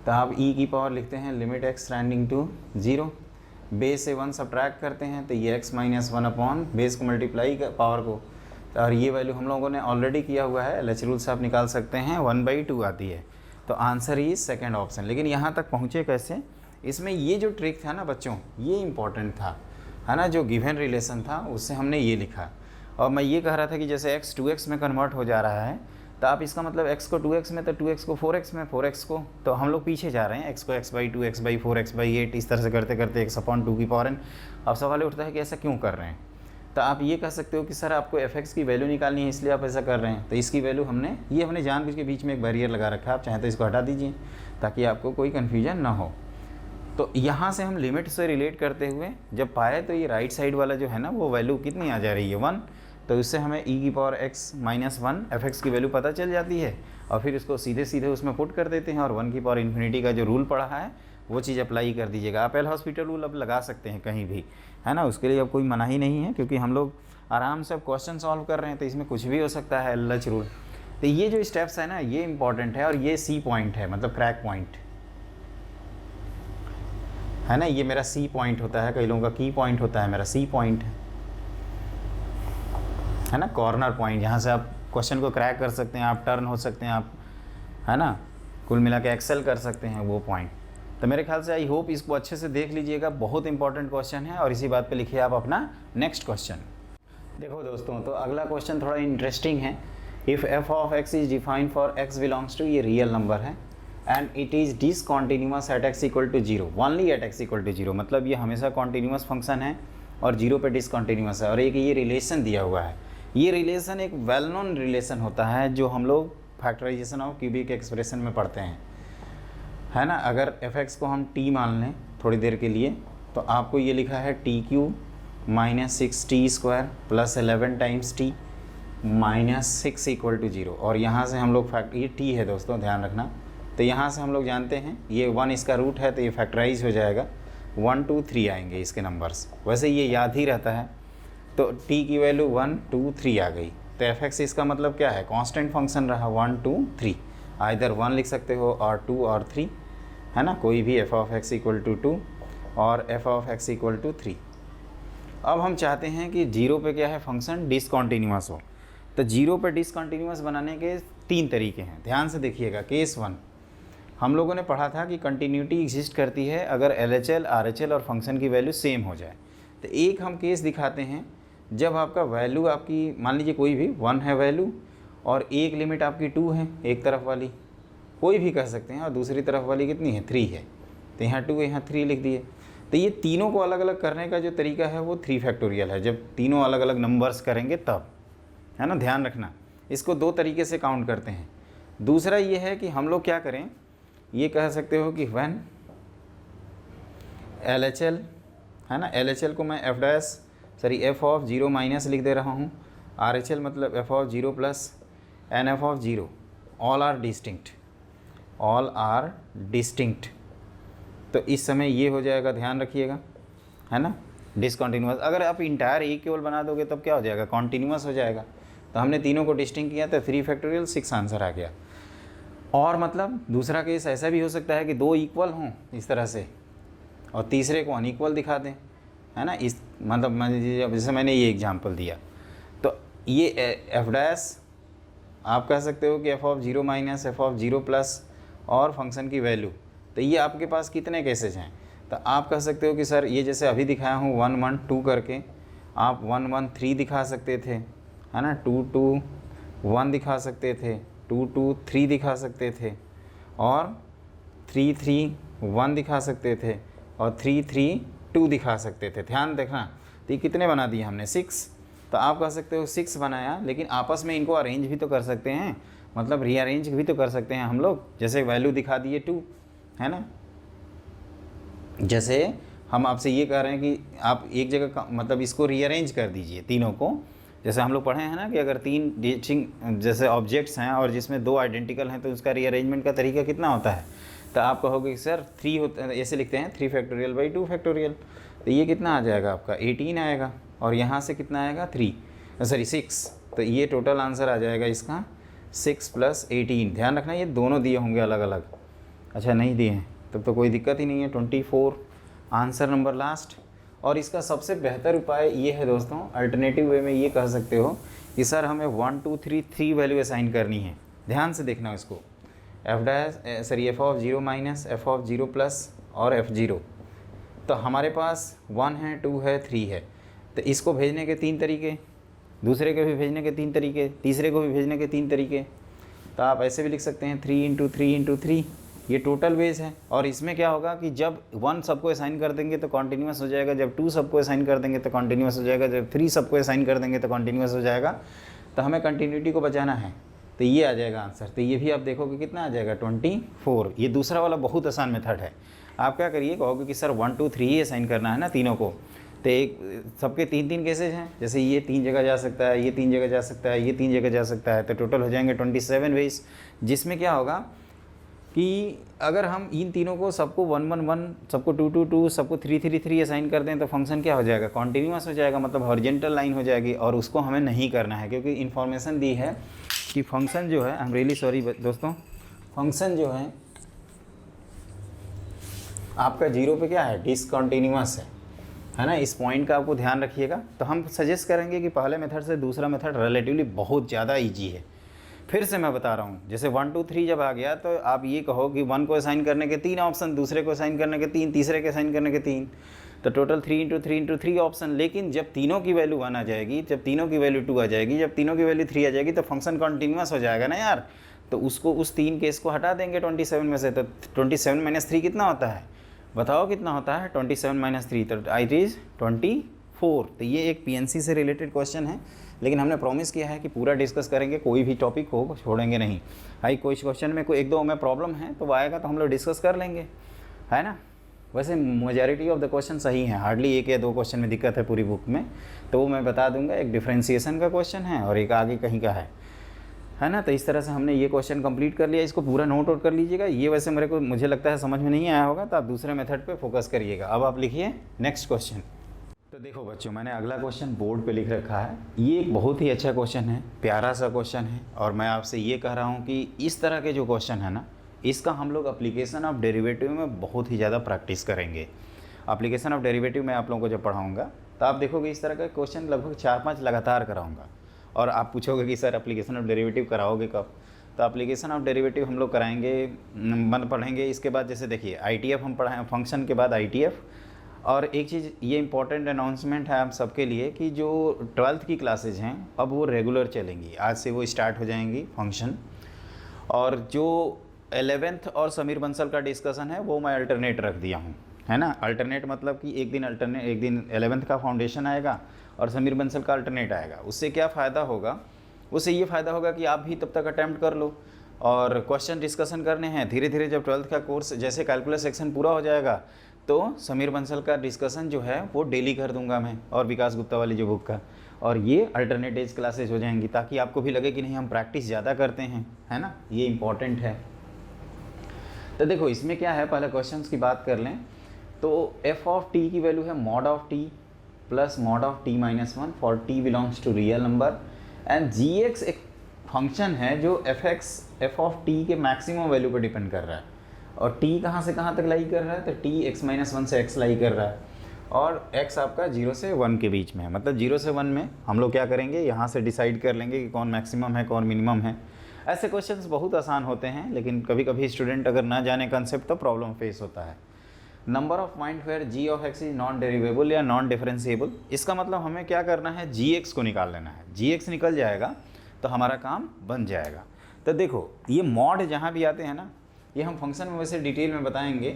तो आप ई की पावर लिखते हैं limit x tending to 0, base से 1 सब्ट्रैक्ट करते हैं तो ये x माइनस 1 अपॉन बेस को मल्टीप्लाई कर पावर को, और ये वैल्यू हम लोगों ने ऑलरेडी किया हुआ है, LH रूल से आप निकाल सकते हैं 1/2 आती है। तो आंसर ही सेकंड ऑप्शन। लेकिन यहाँ तक पहुँचे कैसे, इसमें ये जो ट्रिक था ना बच्चों, ये इंपॉर्टेंट था, है ना, जो गिवन रिलेशन था उससे हमने ये लिखा। और मैं ये कह रहा था कि जैसे x 2x में कन्वर्ट हो जा रहा है तो आप इसका मतलब x को 2x में, तो 2x को 4x में, 4x को, तो हम लोग पीछे जा रहे हैं, x को x/2, x/4, x/8, इस तरह से करते करते x/2 की पावर n। अब सवाल उठता है कि ऐसा क्यों कर रहे हैं। तो आप ये कह सकते हो कि सर आपको f(x) की वैल्यू निकालनी है इसलिए आप ऐसा कर रहे हैं। तो इसकी वैल्यू हमने जानबूझ के बीच में एक बैरियर लगा रखा है, आप चाहें तो इसको हटा दीजिए ताकि आपको कोई कन्फ्यूजन ना हो। तो यहाँ से हम लिमिट से रिलेट करते हुए जब पाए तो ये राइट साइड वाला जो है ना वो वैल्यू कितनी आ जा रही है 1, तो इससे हमें e की पावर x माइनस 1 f(x) की वैल्यू पता चल जाती है, और फिर इसको सीधे सीधे उसमें पुट कर देते हैं, और 1 की पावर इन्फिनिटी का जो रूल पढ़ा है वो चीज़ अप्लाई कर दीजिएगा। आप एल हॉस्पिटल रूल अब लगा सकते हैं कहीं भी, है ना, उसके लिए अब कोई मनाही नहीं है, क्योंकि हम लोग आराम से अब क्वेश्चन सॉल्व कर रहे हैं तो इसमें कुछ भी हो सकता है LH रूल। तो ये जो स्टेप्स है ना ये इंपॉर्टेंट है, और ये C पॉइंट है, मतलब क्रैक पॉइंट है ना, ये मेरा C पॉइंट होता है, कई लोगों का की पॉइंट होता है, मेरा C पॉइंट है ना, कॉर्नर पॉइंट, यहाँ से आप क्वेश्चन को क्रैक कर सकते हैं, आप टर्न हो सकते हैं, आप, है ना, कुल मिला के एक्सेल कर सकते हैं वो पॉइंट। तो मेरे ख्याल से आई होप इसको अच्छे से देख लीजिएगा, बहुत इंपॉर्टेंट क्वेश्चन है, और इसी बात पे लिखिए आप अपना नेक्स्ट क्वेश्चन। देखो दोस्तों, तो अगला क्वेश्चन थोड़ा इंटरेस्टिंग है। If f of x is defined for x belongs to, ये रियल नंबर है, and it is discontinuous at x equal to 0, only at x equal to 0, मतलब ये हमेशा कॉन्टीन्यूअस फंक्शन है और 0 पे डिसकॉन्टीन्यूअस है, और एक ये रिलेशन दिया हुआ है। ये रिलेशन एक वेल नोन रिलेशन होता है जो हम लोग फैक्टराइजेशन ऑफ क्यूबिक एक्सप्रेशन में पढ़ते हैं, है ना। अगर f(x) को हम t मान लें थोड़ी देर के लिए, तो आपको ये लिखा है t³ minus 6t² plus 11 times t minus 6 equal to 0, और यहाँ से हम लोग ये t है दोस्तों, ध्यान रखना। तो यहाँ से हम लोग जानते हैं ये 1 इसका रूट है, तो ये फैक्टराइज हो जाएगा, 1 2 3 आएंगे इसके नंबर्स, वैसे ये याद ही रहता है। तो t की वैल्यू 1 2 3 आ गई, तो f(x) इसका मतलब क्या है, कांस्टेंट फंक्शन रहा 1 2 3, आइदर 1 लिख सकते हो और 2 और 3, है ना, कोई भी f of x equal to 2 और f of x equal to 3। अब हम चाहते हैं कि 0 पे क्या है, फंक्शन डिसकॉन्टीन्यूअस हो। तो 0 पे डिसकॉन्टीन्यूअस बनाने के 3 तरीके हैं, ध्यान से देखिएगा। केस 1 हम लोगों ने पढ़ा था कि कंटिन्यूटी एग्जिस्ट करती है अगर LHL RHL और फंक्शन की वैल्यू सेम हो जाए। तो एक हम केस दिखाते हैं जब आपका वैल्यू, आपकी मान लीजिए कोई भी 1 है वैल्यू, और एक लिमिट आपकी 2 है, एक तरफ वाली कोई भी कह सकते हैं, और दूसरी तरफ वाली कितनी है, 3 है, तो यहाँ 2 यहाँ 3 लिख दिए। तो ये तीनों को अलग अलग करने का जो तरीका है वो 3 फैक्टोरियल है, जब तीनों अलग अलग नंबर्स करेंगे तब, है ना, ध्यान रखना। इसको 2 तरीके से काउंट करते हैं। दूसरा ये है कि हम लोग क्या करें, ये कह सकते हो कि व्हेन LHL, है ना, LHL को मैं f ऑफ 0 माइनस लिख दे रहा हूँ, RHL मतलब f of 0 plus n f of 0, all are distinct. तो इस समय ये हो जाएगा, ध्यान रखिएगा, है ना, डिसकॉन्टीन्यूअस। अगर आप इंटायर ए केवल बना दोगे तब क्या हो जाएगा, कॉन्टीन्यूअस हो जाएगा। तो हमने तीनों को डिस्टिंक्ट किया तो 3 फैक्टोरियल 6 आंसर आ गया। और मतलब दूसरा केस ऐसा भी हो सकता है कि 2 इक्वल हों इस तरह से, और तीसरे को अनइक्वल दिखा दें, है ना, इस मतलब जैसे मैंने ये एग्जांपल दिया। तो ये f' आप कह सकते हो कि f of 0 minus f of 0 plus और फंक्शन की वैल्यू। तो ये आपके पास कितने केसेज हैं, तो आप कह सकते हो कि सर ये जैसे अभी दिखाया हूँ 1 1 2 करके, आप 1 1 3 दिखा सकते थे, है ना, 2 2 1 दिखा सकते थे, 2 2 3 दिखा सकते थे, और 3 3 1 दिखा सकते थे, और 3 3 2 दिखा सकते थे। ध्यान देखना, तो ये कितने बना दिए हमने, 6। तो आप कह सकते हो 6 बनाया, लेकिन आपस में इनको अरेंज भी तो कर सकते हैं, मतलब रीअरेंज भी तो कर सकते हैं हम लोग। जैसे वैल्यू दिखा दिए 2, है ना, जैसे हम आपसे ये कह रहे हैं कि आप एक जगह मतलब इसको रीअरेंज कर दीजिए तीनों को। जैसे हम लोग पढ़े हैं ना कि अगर 3 डिस्टिंक्ट जैसे ऑब्जेक्ट्स हैं और जिसमें 2 आइडेंटिकल हैं तो उसका रीअरेंजमेंट का तरीका कितना होता है। तो आप कहोगे कि सर 3 होता है, ऐसे लिखते हैं 3 फैक्टोरियल बाई 2 फैक्टोरियल। तो ये कितना आ जाएगा आपका 18 आएगा, और यहाँ से कितना आएगा 6। तो ये टोटल आंसर आ जाएगा इसका 6 + 18। ध्यान रखना ये दोनों दिए होंगे अलग अलग, अच्छा नहीं दिए हैं, तब तो कोई दिक्कत ही नहीं है। 24 आंसर नंबर लास्ट। और इसका सबसे बेहतर उपाय ये है दोस्तों, अल्टरनेटिव वे में ये कह सकते हो कि सर हमें 1 2 3 3 वैल्यू असाइन करनी है। ध्यान से देखना इसको, F of 0 minus, F of 0 plus और F0। तो हमारे पास 1 है, 2 है, 3 है। तो इसको भेजने के 3 तरीके, दूसरे को भी भेजने के 3 तरीके, तीसरे को भी भेजने के 3 तरीके। तो आप ऐसे भी लिख सकते हैं 3 × 3 × 3, ये टोटल वेज है। और इसमें क्या होगा कि जब 1 सबको असाइन कर देंगे तो कॉन्टीन्यूस हो जाएगा, जब 2 सबको असाइन कर देंगे तो कॉन्टीन्यूस हो जाएगा, जब 3 सबको असाइन कर देंगे तो कॉन्टीन्यूस हो जाएगा। तो हमें कंटिन्यूटी को बचाना है, तो ये आ जाएगा आंसर। तो ये भी आप देखोगे कितना आ जाएगा 24। ये दूसरा वाला बहुत आसान मेथड है। आप क्या करिए, कहोगे कि सर 1 2 3 ही असाइन करना है ना तीनों को, तो एक सबके 3 केसेज हैं, जैसे ये 3 जगह जा सकता है, ये 3 जगह जा सकता है, ये 3 जगह जा सकता है, तो टोटल हो जाएंगे 27 वेज। जिसमें क्या होगा कि अगर हम इन तीनों को सबको 1 1 1, सबको 2 2 2, सबको 3 3 3 असाइन कर दें तो फंक्शन क्या हो जाएगा, कॉन्टीन्यूअस हो जाएगा, मतलब हॉरिजॉन्टल लाइन हो जाएगी। और उसको हमें नहीं करना है, क्योंकि इन्फॉर्मेशन दी है कि फंक्शन जो है, आई एम रियली सॉरी दोस्तों, फंक्शन जो है आपका 0 पे क्या है, डिसकंटिन्यूअस है ना। इस पॉइंट का आपको ध्यान रखिएगा। तो हम सजेस्ट करेंगे कि पहले मेथड से दूसरा मेथड रिलेटिवली बहुत ज़्यादा ईजी है। फिर से मैं बता रहा हूँ, जैसे 1 2 3 जब आ गया तो आप ये कहो कि 1 को असाइन करने के 3 ऑप्शन, दूसरे को असाइन करने के 3, तीसरे के असाइन करने के 3, तो टोटल 3 × 3 × 3 ऑप्शन। लेकिन जब तीनों की वैल्यू 1 आ जाएगी, जब तीनों की वैल्यू 2 आ जाएगी, जब तीनों की वैल्यू 3 आ जाएगी, तो फंक्शन कंटिन्यूअस हो जाएगा ना यार। तो उसको, उस 3 केस को हटा देंगे 27 में से। तो 27 - 3 कितना होता है, बताओ कितना होता है, 27 - 3, तो इट इज़ 24। तो ये एक PNC से रिलेटेड क्वेश्चन है, लेकिन हमने प्रॉमिस किया है कि पूरा डिस्कस करेंगे, कोई भी टॉपिक हो छोड़ेंगे नहीं। भाई कोई क्वेश्चन में कोई 1 2 में प्रॉब्लम है तो वो आएगा तो हम लोग डिस्कस कर लेंगे, है ना। वैसे मेजॉरिटी ऑफ द क्वेश्चन सही हैं, हार्डली 1 या 2 क्वेश्चन में दिक्कत है पूरी बुक में, तो वो मैं बता दूंगा। एक डिफ्रेंसिएशन का क्वेश्चन है और एक आगे कहीं का है ना। तो इस तरह से हमने ये क्वेश्चन कंप्लीट कर लिया। इसको पूरा नोट आउट कर लीजिएगा। ये वैसे मुझे लगता है समझ में नहीं आया होगा, तो आप दूसरे मेथड पे फोकस करिएगा। अब आप लिखिए नेक्स्ट क्वेश्चन। तो देखो बच्चों, मैंने अगला क्वेश्चन बोर्ड पे लिख रखा है। ये एक बहुत ही अच्छा क्वेश्चन है, प्यारा सा क्वेश्चन है, और मैं आपसे ये कह रहा हूँ कि इस तरह के जो क्वेश्चन है ना, इसका हम लोग एप्लीकेशन ऑफ डेरिवेटिव में बहुत ही ज़्यादा प्रैक्टिस करेंगे। एप्लीकेशन ऑफ डेरिवेटिव में आप लोगों को जब पढ़ाऊँगा तो आप देखोगे इस तरह का क्वेश्चन लगभग 4-5 लगातार कराऊँगा। और आप पूछोगे कि सर एप्लीकेशन ऑफ डेरिवेटिव कराओगे कब, तो एप्लीकेशन ऑफ डेरिवेटिव हम लोग कराएंगे, पढ़ेंगे। इसके बाद जैसे देखिए ITF हम पढ़ाएं, फंक्शन के बाद ITF। और एक चीज़ ये इंपॉर्टेंट अनाउंसमेंट है आप सबके लिए कि जो 12th की क्लासेज हैं अब वो रेगुलर चलेंगी, आज से वो स्टार्ट हो जाएंगी फंक्शन। और जो 11th और समीर बंसल का डिस्कशन है वो मैं अल्टरनेट रख दिया हूँ, है ना। अल्टरनेट मतलब कि एक दिन 11th का फाउंडेशन आएगा और समीर बंसल का अल्टरनेट आएगा। उससे क्या फ़ायदा होगा, उससे ये फ़ायदा होगा कि आप भी तब तक अटैम्प्ट कर लो और क्वेश्चन डिस्कशन करने हैं। धीरे धीरे जब 12th का कोर्स जैसे कैलकुलस सेक्शन पूरा हो जाएगा तो समीर बंसल का डिस्कशन जो है वो डेली कर दूंगा मैं, और विकास गुप्ता वाली जो बुक का, और ये अल्टरनेट डेज क्लासेज हो जाएंगी, ताकि आपको भी लगे कि नहीं हम प्रैक्टिस ज़्यादा करते हैं, है ना। ये इंपॉर्टेंट है। तो देखो इसमें क्या है, पहले क्वेश्चंस की बात कर लें। तो एफ ऑफ टी की वैल्यू है mod of t plus mod of t minus 1 for t belongs to real number, and g x एक फंक्शन है जो एफ ऑफ टी के मैक्सिमम वैल्यू पर डिपेंड कर रहा है। और t कहाँ से कहाँ तक लाई कर रहा है, तो t x-1 से x लाई कर रहा है, और x आपका 0 से 1 के बीच में है। मतलब 0 से 1 में हम लोग क्या करेंगे, यहाँ से डिसाइड कर लेंगे कि कौन मैक्सिमम है कौन मिनिमम है। ऐसे क्वेश्चंस बहुत आसान होते हैं, लेकिन कभी कभी स्टूडेंट अगर ना जाने कंसेप्ट तो प्रॉब्लम फेस होता है। Number of point where g of x is non derivable या नॉन डिफरेंशिएबल, इसका मतलब हमें क्या करना है, gx को निकाल लेना है। gx निकल जाएगा तो हमारा काम बन जाएगा। तो देखो ये मॉड जहाँ भी आते हैं ना, ये हम फंक्शन में वैसे डिटेल में बताएंगे,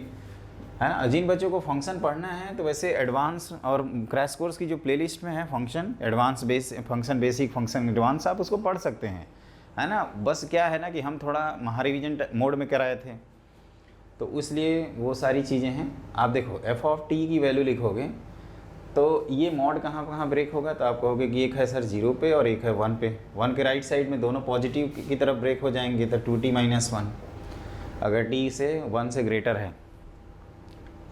है ना। जिन बच्चों को फंक्शन पढ़ना है तो वैसे एडवांस और क्रैश कोर्स की जो प्लेलिस्ट में है function advance function basic, function advance, आप उसको पढ़ सकते हैं, है ना। बस क्या है ना कि हम थोड़ा महारिविजन मोड में कराए थे, तो इसलिए वो सारी चीज़ें हैं। आप देखो एफ ऑफ टी की वैल्यू लिखोगे तो ये मॉड कहाँ कहाँ ब्रेक होगा, तो आप कहोगे कि एक है सर 0 पे और एक है 1 पे। 1 के राइट साइड में दोनों पॉजिटिव की तरफ ब्रेक हो जाएंगे, तो 2t - 1 अगर t से 1 से ग्रेटर है।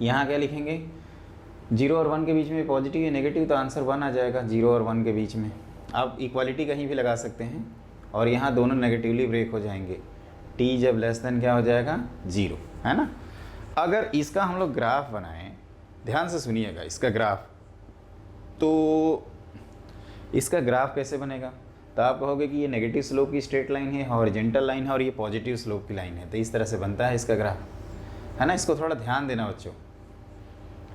यहाँ क्या लिखेंगे, 0 और 1 के बीच में पॉजिटिव या नेगेटिव, तो आंसर 1 आ जाएगा 0 और 1 के बीच में। आप इक्वालिटी कहीं भी लगा सकते हैं और यहाँ दोनों नेगेटिवली ब्रेक हो जाएंगे। t जब लेस देन क्या हो जाएगा 0, है ना। अगर इसका हम लोग ग्राफ बनाएं, ध्यान से सुनिएगा इसका ग्राफ, तो इसका ग्राफ कैसे बनेगा, तो आप कहोगे कि ये नेगेटिव स्लोप की स्ट्रेट लाइन है, हॉरिजॉन्टल लाइन है, और ये पॉजिटिव स्लोप की लाइन है, तो इस तरह से बनता है इसका ग्राफ, है ना। इसको थोड़ा ध्यान देना बच्चों,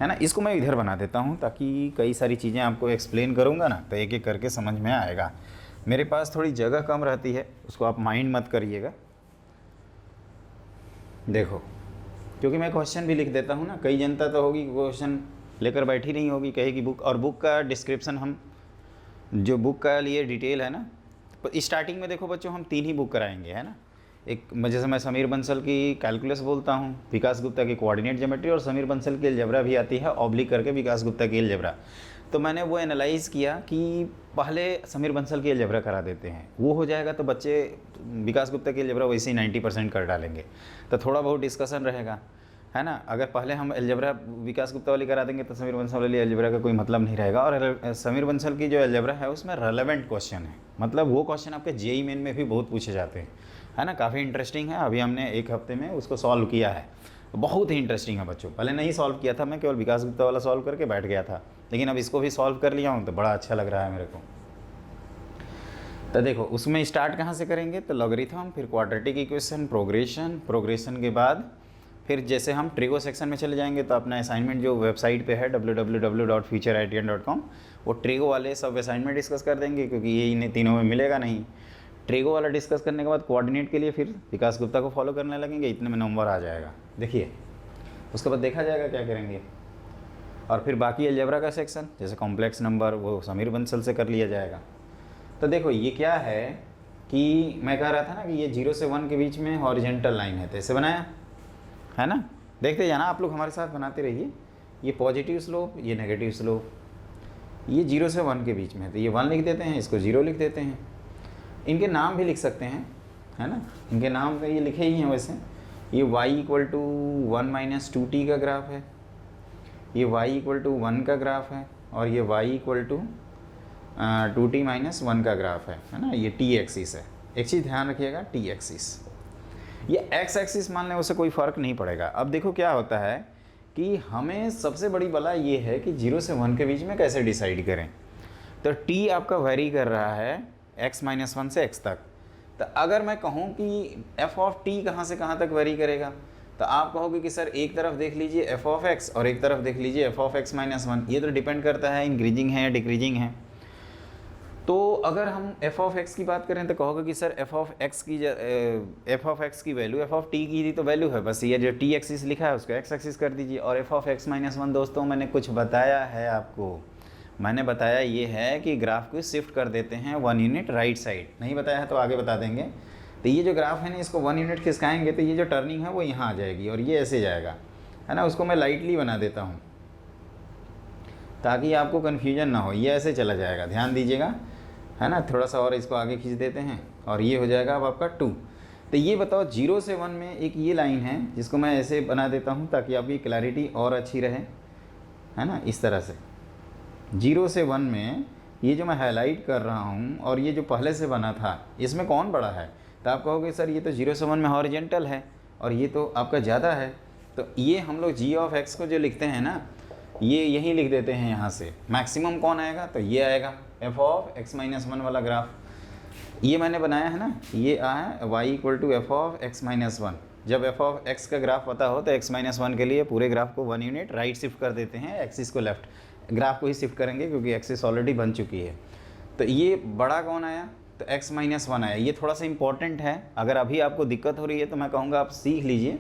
है ना। इसको मैं इधर बना देता हूँ ताकि कई सारी चीज़ें आपको एक्सप्लेन करूँगा ना तो एक एक करके समझ में आएगा। मेरे पास थोड़ी जगह कम रहती है, उसको आप माइंड मत करिएगा। देखो, क्योंकि मैं क्वेश्चन भी लिख देता हूँ ना, कई जनता तो होगी क्वेश्चन लेकर बैठी नहीं होगी, कहेगी बुक, और बुक का डिस्क्रिप्शन हम जो बुक का लिए डिटेल है ना, स्टार्टिंग में देखो बच्चों हम 3 ही बुक कराएंगे, है ना। एक जैसे मैं समीर बंसल की कैलकुलस बोलता हूँ, विकास गुप्ता की कोऑर्डिनेट ज्योमेट्री, और समीर बंसल की अलजेब्रा भी आती है ऑब्लिक करके विकास गुप्ता की अलजेब्रा। तो मैंने वो एनालाइज़ किया कि पहले समीर बंसल की अलजेब्रा करा देते हैं, वो हो जाएगा तो बच्चे विकास गुप्ता की अलजेब्रा वैसे ही 90% कर डालेंगे, तो थोड़ा बहुत डिस्कशन रहेगा, है ना। अगर पहले हम अलजेब्रा विकास गुप्ता वाली करा देंगे तो समीर बंसल वाली अलजेब्रा का कोई मतलब नहीं रहेगा। और समीर बंसल की जो अलजेब्रा है उसमें रेलेवेंट क्वेश्चन है, मतलब वो क्वेश्चन आपके जेईई मेन में भी बहुत पूछे जाते हैं, है ना। काफ़ी इंटरेस्टिंग है, अभी हमने 1 हफ्ते में उसको सॉल्व किया है, बहुत ही इंटरेस्टिंग है बच्चों। पहले नहीं सॉल्व किया था, मैं केवल विकास गुप्ता वाला सॉल्व करके बैठ गया था, लेकिन अब इसको भी सॉल्व कर लिया हूँ तो बड़ा अच्छा लग रहा है मेरे को। तो देखो उसमें स्टार्ट कहाँ से करेंगे, तो लॉगरिथम, फिर क्वाड्रेटिक इक्वेशन, प्रोग्रेशन के बाद फिर जैसे हम ट्रिगो सेक्शन में चले जाएंगे तो अपना असाइनमेंट जो वेबसाइट पे है www.futureitn.com, वो ट्रिगो वाले सब असाइनमेंट डिस्कस कर देंगे, क्योंकि ये इन्हें तीनों में मिलेगा नहीं। ट्रिगो वाला डिस्कस करने के बाद कोऑर्डिनेट के लिए फिर विकास गुप्ता को फॉलो करने लगेंगे, इतने में नंबर आ जाएगा। देखिए उसके बाद देखा जाएगा क्या करेंगे। और फिर बाकी अलजेब्रा का सेक्शन जैसे कॉम्प्लेक्स नंबर वो समीर बंसल से कर लिया जाएगा। तो देखो ये क्या है कि मैं कह रहा था ना कि ये 0 से 1 के बीच में हॉरिजॉन्टल लाइन है, तो ऐसे बनाया है ना। देखते जाना आप लोग, हमारे साथ बनाते रहिए। ये पॉजिटिव स्लोप, ये नेगेटिव स्लोप, ये 0 से 1 के बीच में है, तो ये 1 लिख देते हैं, इसको 0 लिख देते हैं। इनके नाम भी लिख सकते हैं, है ना, इनके नाम तो ये लिखे ही हैं वैसे। ये y = 1 - 2t का ग्राफ है, ये y = 1 का ग्राफ है, और ये y = 2t - 1 का ग्राफ है ना। ये t एक्सिस है, एक चीज़ ध्यान रखिएगा, t एक्सिस। ये x एक्सिस मान लें, उससे कोई फ़र्क नहीं पड़ेगा। अब देखो क्या होता है कि हमें सबसे बड़ी बला ये है कि 0 से 1 के बीच में कैसे डिसाइड करें। तो t आपका वेरी कर रहा है x - 1 से x तक। तो अगर मैं कहूँ कि f(t) कहाँ से कहाँ तक वेरी करेगा, तो आप कहोगे कि सर एक तरफ देख लीजिए f(x) और एक तरफ देख लीजिए f(x - 1), ये तो डिपेंड करता है इंक्रीजिंग है या डिक्रीजिंग है। तो अगर हम f(x) की बात करें तो कहोगे कि सर f(x) की वैल्यू f(t) की तो वैल्यू है, बस ये जो t एक्सिस लिखा है उसको x एक्सिस कर दीजिए। और f(x - 1) दोस्तों मैंने कुछ बताया है आपको, मैंने बताया ये है कि ग्राफ को शिफ्ट कर देते हैं 1 यूनिट राइट साइड। नहीं बताया है तो आगे बता देंगे। तो ये जो ग्राफ है ना, इसको 1 यूनिट खिसकाएंगे तो ये जो टर्निंग है वो यहाँ आ जाएगी और ये ऐसे जाएगा, है ना। उसको मैं लाइटली बना देता हूँ ताकि आपको कन्फ्यूजन ना हो, ये ऐसे चला जाएगा, ध्यान दीजिएगा, है ना। थोड़ा सा और इसको आगे खींच देते हैं और ये हो जाएगा अब आपका 2। तो ये बताओ 0 से 1 में एक ये लाइन है जिसको मैं ऐसे बना देता हूँ ताकि आपकी क्लैरिटी और अच्छी रहे, है ना। इस तरह से 0 से 1 में ये जो मैं हाईलाइट कर रहा हूँ और ये जो पहले से बना था इसमें कौन बड़ा है, तो आप कहोगे सर ये तो 0 से 1 में हॉरिजॉन्टल है और ये तो आपका ज़्यादा है। तो ये हम लोग g(x) को जो लिखते हैं ना, ये यही लिख देते हैं यहाँ से। मैक्सिमम कौन आएगा, तो ये आएगा f(x - 1) वाला ग्राफ ये मैंने बनाया है ना। ये आया y = f(x - 1). जब f(x) का ग्राफ पता हो तो x - 1 के लिए पूरे ग्राफ को 1 यूनिट राइट शिफ्ट कर देते हैं, एक्सिस को लेफ्ट, ग्राफ को ही शिफ्ट करेंगे क्योंकि एक्सिस ऑलरेडी बन चुकी है। तो ये बड़ा कौन आया, तो x - 1 आया। ये थोड़ा सा इंपॉर्टेंट है, अगर अभी आपको दिक्कत हो रही है तो मैं कहूँगा आप सीख लीजिए।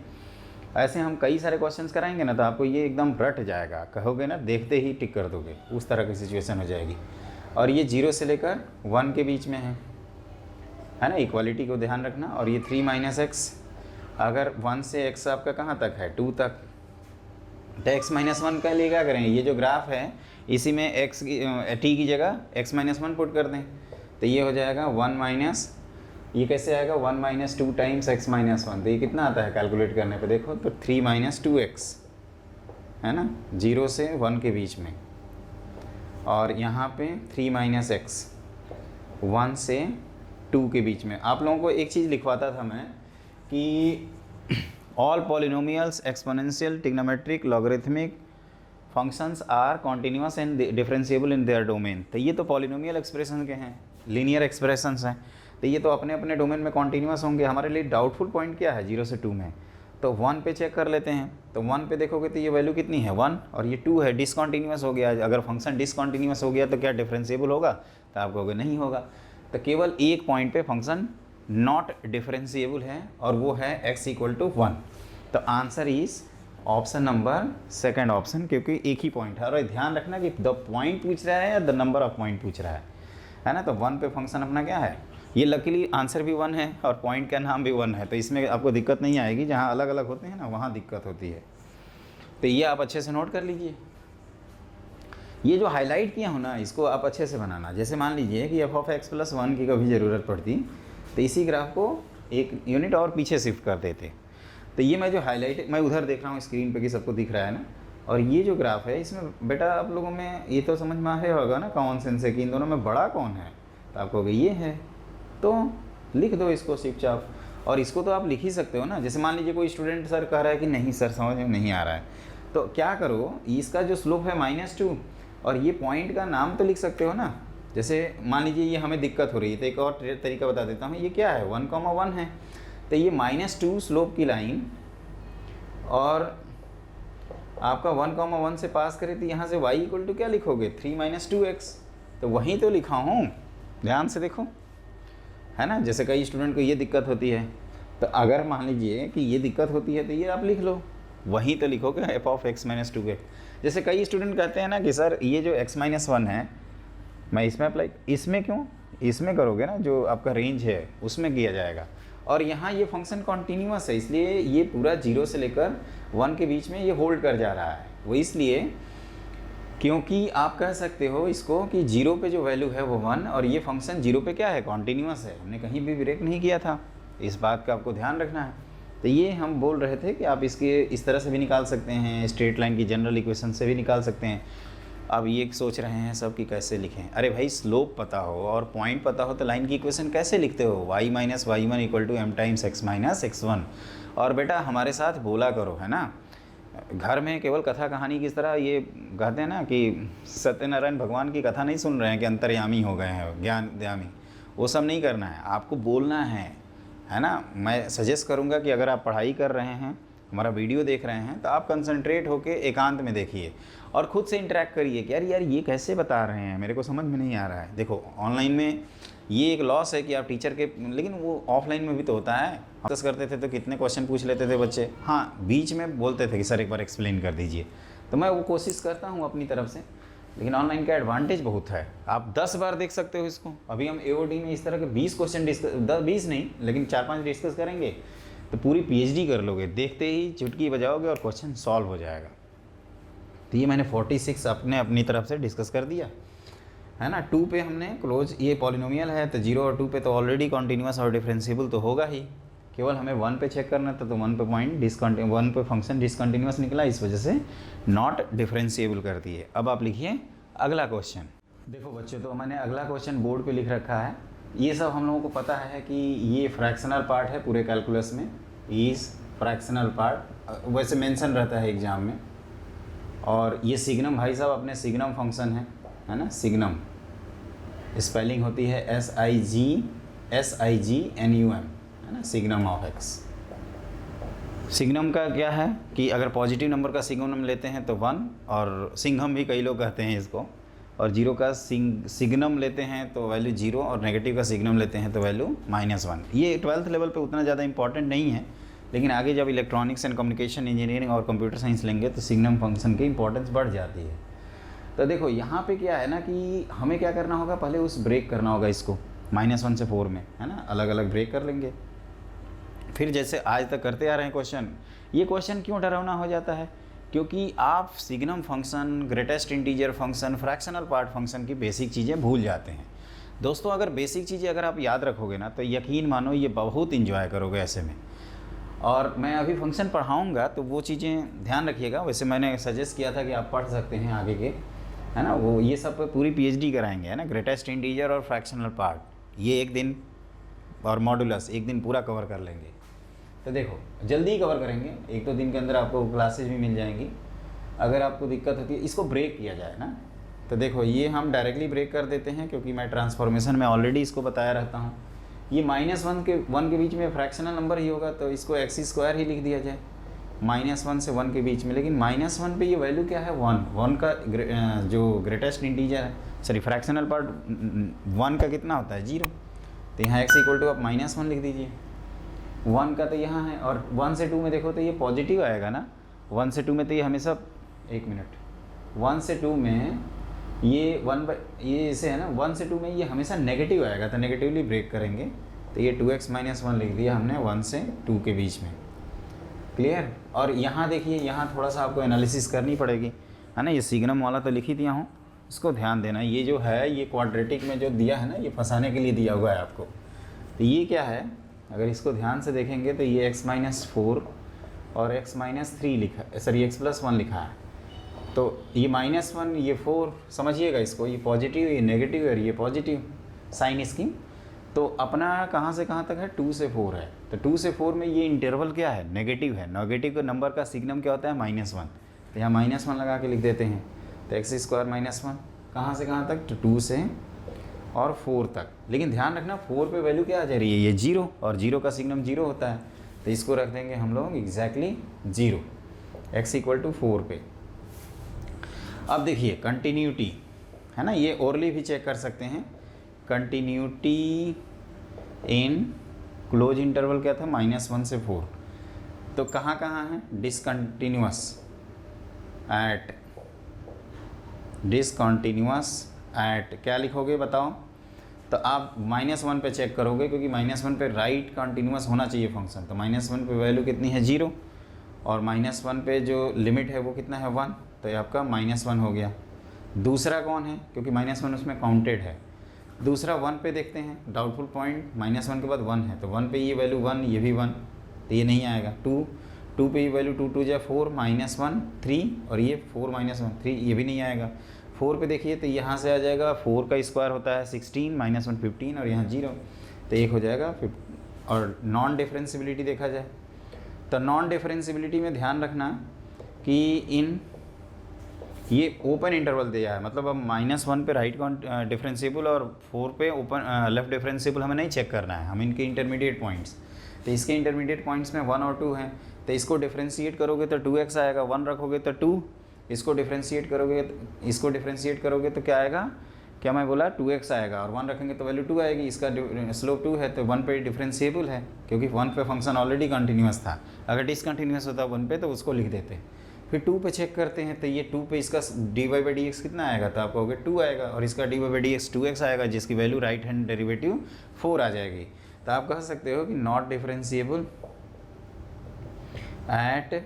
ऐसे हम कई सारे क्वेश्चंस कराएंगे ना तो आपको ये एकदम रट जाएगा, कहोगे ना देखते ही टिक कर दोगे, उस तरह की सिचुएशन हो जाएगी। और ये 0 से लेकर 1 के बीच में है ना, इक्वालिटी को ध्यान रखना। और ये 3 - x, अगर 1 से x आपका कहाँ तक है, 2 तक, तो x - 1 का लिए क्या करें, ये जो ग्राफ है इसी में t की जगह x - 1 पुट कर दें, तो ये हो जाएगा 1 - ये कैसे आएगा 1 - 2 टाइम्स x - 1। तो ये कितना आता है कैलकुलेट करने पे, देखो तो 3 - 2x, है ना, 0 से 1 के बीच में। और यहाँ पे 3 - x 1 से 2 के बीच में। आप लोगों को एक चीज़ लिखवाता था मैं कि all polynomials exponential trigonometric logarithmic functions are continuous and differentiable in their domain. तो ये तो पॉलिनोमियल एक्सप्रेशन के हैं, लीनियर एक्सप्रेशंस हैं, तो ये तो अपने अपने डोमेन में कॉन्टिन्यूस होंगे। हमारे लिए डाउटफुल पॉइंट क्या है 0 से 2 में, तो 1 पे चेक कर लेते हैं। तो 1 पे देखोगे तो ये वैल्यू कितनी है 1, और ये 2 है, डिसकॉन्टीन्यूस हो गया। अगर फंक्शन डिसकॉन्टीन्यूस हो गया तो क्या डिफरेंशिएबल होगा, तो आप कहोगे नहीं होगा। तो केवल एक पॉइंट पे फंक्शन नॉट डिफरेंशिएबल है और वो है x = 1। तो answer is option number second option, क्योंकि एक ही पॉइंट है। और ध्यान रखना कि द पॉइंट पूछ रहा है या द नंबर ऑफ पॉइंट पूछ रहा है ना। तो 1 पे फंक्शन अपना क्या है, ये लकीली आंसर भी 1 है और पॉइंट का नाम भी 1 है, तो इसमें आपको दिक्कत नहीं आएगी। जहाँ अलग अलग होते हैं ना वहाँ दिक्कत होती है। तो ये आप अच्छे से नोट कर लीजिए। ये जो हाईलाइट किया हो ना, इसको आप अच्छे से बनाना। जैसे मान लीजिए कि f(x+1) की कभी ज़रूरत पड़ती तो इसी ग्राफ को एक यूनिट और पीछे शिफ्ट कर देते। तो ये मैं जो हाईलाइट मैं उधर देख रहा हूँ स्क्रीन पे कि सबको दिख रहा है ना। और ये जो ग्राफ है इसमें बेटा आप लोगों में ये तो समझ में आ रहा होगा ना कॉमन सेंस है कि इन दोनों में बड़ा कौन है। तो आप कहोगे ये है, तो लिख दो इसको चुपचाप। और इसको तो आप लिख ही सकते हो ना। जैसे मान लीजिए कोई स्टूडेंट सर कह रहा है कि नहीं सर समझ में नहीं आ रहा है, तो क्या करो, इसका जो स्लोप है -2 और ये पॉइंट का नाम तो लिख सकते हो ना। जैसे मान लीजिए ये हमें दिक्कत हो रही है, तो एक और तरीका बता देता हूँ। ये क्या है 1,1 है, तो ये -2 स्लोप की लाइन और आपका 1,1 से पास करे तो यहाँ से y = क्या लिखोगे 3 - 2x। तो वहीं तो लिखा हूँ, ध्यान से देखो, है ना। जैसे कई स्टूडेंट को ये दिक्कत होती है, तो अगर मान लीजिए कि ये दिक्कत होती है तो ये आप लिख लो, वहीं तो लिखोगे f(x - 2x)। जैसे कई स्टूडेंट कहते हैं ना कि सर ये जो x-1 है मैं इसमें अप्लाई, इसमें क्यों, इसमें करोगे ना जो आपका रेंज है उसमें किया जाएगा। और यहाँ ये फंक्शन कॉन्टीन्यूअस है, इसलिए ये पूरा 0 से लेकर 1 के बीच में ये होल्ड कर जा रहा है। वो इसलिए क्योंकि आप कह सकते हो इसको कि 0 पे जो वैल्यू है वो 1 और ये फंक्शन 0 पे क्या है कॉन्टीन्यूअस है, हमने कहीं भी ब्रेक नहीं किया था। इस बात का आपको ध्यान रखना है। तो ये हम बोल रहे थे कि आप इसके इस तरह से भी निकाल सकते हैं, स्ट्रेट लाइन की जनरल इक्वेशन से भी निकाल सकते हैं। अब ये सोच रहे हैं सब कि कैसे लिखें। अरे भाई स्लोप पता हो और पॉइंट पता हो तो लाइन की इक्वेशन कैसे लिखते हो, y - y1 = m × x - x1। और बेटा हमारे साथ बोला करो, है ना। घर में केवल कथा कहानी की तरह ये कहते हैं ना कि सत्यनारायण भगवान की कथा नहीं सुन रहे हैं कि अंतर्यामी हो गए हैं ज्ञानयामी, वो सब नहीं करना है, आपको बोलना है ना। मैं सजेस्ट करूँगा कि अगर आप पढ़ाई कर रहे हैं, हमारा वीडियो देख रहे हैं, तो आप कंसंट्रेट होकर एकांत में देखिए और ख़ुद से इंटरेक्ट करिए कि यार ये कैसे बता रहे हैं, मेरे को समझ में नहीं आ रहा है। देखो ऑनलाइन में ये एक लॉस है कि आप टीचर के, लेकिन वो ऑफलाइन में भी तो होता है। हम करते थे तो कितने क्वेश्चन पूछ लेते थे बच्चे, हाँ बीच में बोलते थे कि सर एक बार एक्सप्लेन कर दीजिए, तो मैं वो कोशिश करता हूँ अपनी तरफ से। लेकिन ऑनलाइन का एडवांटेज बहुत है, आप 10 बार देख सकते हो इसको। अभी हम AOD में इस तरह के 20 क्वेश्चन 20 नहीं लेकिन 4-5 डिस्कस करेंगे तो पूरी PhD कर लोगे, देखते ही चुटकी बजाओगे और क्वेश्चन सॉल्व हो जाएगा। तो ये मैंने 46 अपनी तरफ से डिस्कस कर दिया, है ना। 2 पे हमने क्लोज, ये पॉलिनोमियल है तो 0 और 2 पे तो ऑलरेडी कॉन्टीन्यूस और डिफरेंशिएबल तो होगा ही, केवल हमें 1 पे चेक करना था। तो 1 पे पॉइंट 1 पे फंक्शन डिसकंटिन्यूस निकला, इस वजह से नॉट डिफरेंशिएबल कर दिए। अब आप लिखिए अगला क्वेश्चन। देखो बच्चों, तो मैंने अगला क्वेश्चन बोर्ड पे लिख रखा है। ये सब हम लोगों को पता है कि ये फ्रैक्शनल पार्ट है पूरे कैलकुलस में, इज फ्रैक्शनल पार्ट वैसे मेंशन रहता है एग्जाम में। और ये सिग्नम भाई साहब अपने सिग्नम फंक्शन है ना। सिग्नम स्पेलिंग होती है SIGNUM, है ना, सिग्नम ऑफ x। सिग्नम का क्या है कि अगर पॉजिटिव नंबर का सिग्नम लेते हैं तो 1, और सिंघम भी कई लोग कहते हैं इसको, और 0 का सिग्नम लेते हैं तो वैल्यू 0, और नेगेटिव का सिग्नम लेते हैं तो वैल्यू -1। ये 12th लेवल पे उतना ज़्यादा इंपॉर्टेंट नहीं है, लेकिन आगे जब इलेक्ट्रॉनिक्स एंड कम्युनिकेशन इंजीनियरिंग और कंप्यूटर साइंस लेंगे तो सिग्नम फंक्शन की इंपॉर्टेंस बढ़ जाती है। तो देखो यहाँ पे क्या है ना कि हमें क्या करना होगा, पहले उस ब्रेक करना होगा इसको -1 से 4 में, है ना, अलग अलग ब्रेक कर लेंगे। फिर जैसे आज तक करते आ रहे हैं क्वेश्चन, ये क्वेश्चन क्यों डरावना हो जाता है, क्योंकि आप signum function, greatest integer function, fractional part function की बेसिक चीज़ें भूल जाते हैं। दोस्तों अगर बेसिक चीज़ें अगर आप याद रखोगे ना तो यकीन मानो ये बहुत इंजॉय करोगे ऐसे में। और मैं अभी फंक्शन पढ़ाऊँगा तो वो चीज़ें ध्यान रखिएगा। वैसे मैंने सजेस्ट किया था कि आप पढ़ सकते हैं आगे के, है ना, वो ये सब पूरी PhD कराएंगे, है ना, ग्रेटेस्ट इंटीजर और फ्रैक्शनल पार्ट, ये एक दिन, और मॉडुलस एक दिन पूरा कवर कर लेंगे। तो तो देखो जल्दी ही कवर करेंगे, 1-2 दिन के अंदर आपको क्लासेज भी मिल जाएंगी। अगर आपको दिक्कत होती है इसको ब्रेक किया जाए ना, तो देखो ये हम डायरेक्टली ब्रेक कर देते हैं क्योंकि मैं ट्रांसफॉर्मेशन में ऑलरेडी इसको बताया रहता हूँ। ये -1 के बीच में फ्रैक्शनल नंबर ही होगा तो इसको x² ही लिख दिया जाए, -1 से 1 के बीच में। लेकिन -1 पे ये वैल्यू क्या है, 1 का जो ग्रेटेस्ट इंटीजर है, सॉरी फ्रैक्शनल पार्ट 1 का कितना होता है 0, तो यहाँ x = आप -1 लिख दीजिए। 1 का तो यहाँ है, और 1 से 2 में देखो तो ये पॉजिटिव आएगा ना, 1 से 2 में तो ये हमेशा 1 मिनट 1 से 2 में ये ये ऐसे है ना, 1 से 2 में ये हमेशा नेगेटिव आएगा, तो नेगेटिवली ब्रेक करेंगे। तो ये 2x - 1 लिख दिया हमने 1 से 2 के बीच में, क्लियर। और यहाँ देखिए, यहाँ थोड़ा सा आपको एनालिसिस करनी पड़ेगी, है ना। ये सिग्नम वाला तो लिख ही दिया हूँ, इसको ध्यान देना। ये जो है ये क्वाड्रेटिक में जो दिया है ना, ये फंसाने के लिए दिया हुआ है आपको। तो ये क्या है, अगर इसको ध्यान से देखेंगे तो ये x - 4 और x - 3 लिखा, सॉरी x + 1 लिखा है। तो ये -1 ये 4 समझिएगा इसको, ये पॉजिटिव ये नेगेटिव और ये पॉजिटिव साइन स्कीम। तो अपना कहाँ से कहाँ तक है, 2 से 4 है। तो 2 से 4 में ये इंटरवल क्या है, नेगेटिव है। नेगेटिव का नंबर का सिग्नम क्या होता है, -1। तो यहाँ -1 लगा के लिख देते हैं। तो x² - 1 कहाँ से कहाँ तक, तो 2 से और 4 तक। लेकिन ध्यान रखना 4 पे वैल्यू क्या आ जा रही है, ये 0, और 0 का सिग्नम 0 होता है। तो इसको रख देंगे हम लोग एग्जैक्टली 0, x = 4 पे। अब देखिए कंटिन्यूटी है ना, ये ओरली भी चेक कर सकते हैं। कंटिन्यूटी इन क्लोज इंटरवल क्या था, -1 से 4। तो कहाँ कहाँ है, डिसकंटिन्यूअस एट क्या लिखोगे बताओ। तो आप -1 पे चेक करोगे क्योंकि -1 पे राइट कंटिन्यूअस होना चाहिए फंक्शन। तो -1 पे वैल्यू कितनी है 0, और -1 पे जो लिमिट है वो कितना है 1, तो ये आपका -1 हो गया। दूसरा कौन है, क्योंकि -1 उसमें काउंटेड है। दूसरा 1 पे देखते हैं, डाउटफुल पॉइंट -1 के बाद 1 है, तो 1 पे ये वैल्यू 1, ये भी 1, तो ये नहीं आएगा। 2 पे ये वैल्यू 2 × 2 = 4, -1 3, और ये 4 - 1 3, ये भी नहीं आएगा। 4 पे देखिए तो यहाँ से आ जाएगा, 4 का स्क्वायर होता है 16, -1 15, और यहाँ 0, तो 1 हो जाएगा 50। और नॉन डिफरेंशिबिलिटी देखा जाए तो नॉन डिफरेंशिबिलिटी में ध्यान रखना कि ये ओपन इंटरवल दिया है, मतलब अब -1 पे राइट डिफरेंशिएबल और 4 पे ओपन लेफ्ट डिफरेंशिएबल हमें नहीं चेक करना है, हम इनके इंटरमीडिएट पॉइंट्स। तो इसके इंटरमीडिएट पॉइंट्स में 1 और 2 हैं, तो इसको डिफरेंशिएट करोगे तो 2x आएगा, 1 रखोगे तो 2, इसको डिफरेंशिएट करोगे तो क्या आएगा, क्या मैं बोला 2x आएगा, और 1 रखेंगे तो वैल्यू 2 आएगी। इसका स्लोप 2 है तो 1 पे डिफरेंशिएबल है, क्योंकि 1 पे फंक्शन ऑलरेडी कंटिन्यूअस था। अगर डिसकंटिन्यूअस होता 1 पे तो उसको लिख देते। फिर 2 पे चेक करते हैं, तो ये 2 पे इसका dy/dx कितना आएगा, तो आप कहोगे 2 आएगा, और इसका dy/dx 2x आएगा, जिसकी वैल्यू राइट हैंड डेरिवेटिव 4 आ जाएगी। तो आप कह सकते हो कि नॉट डिफरेंशिएबल एट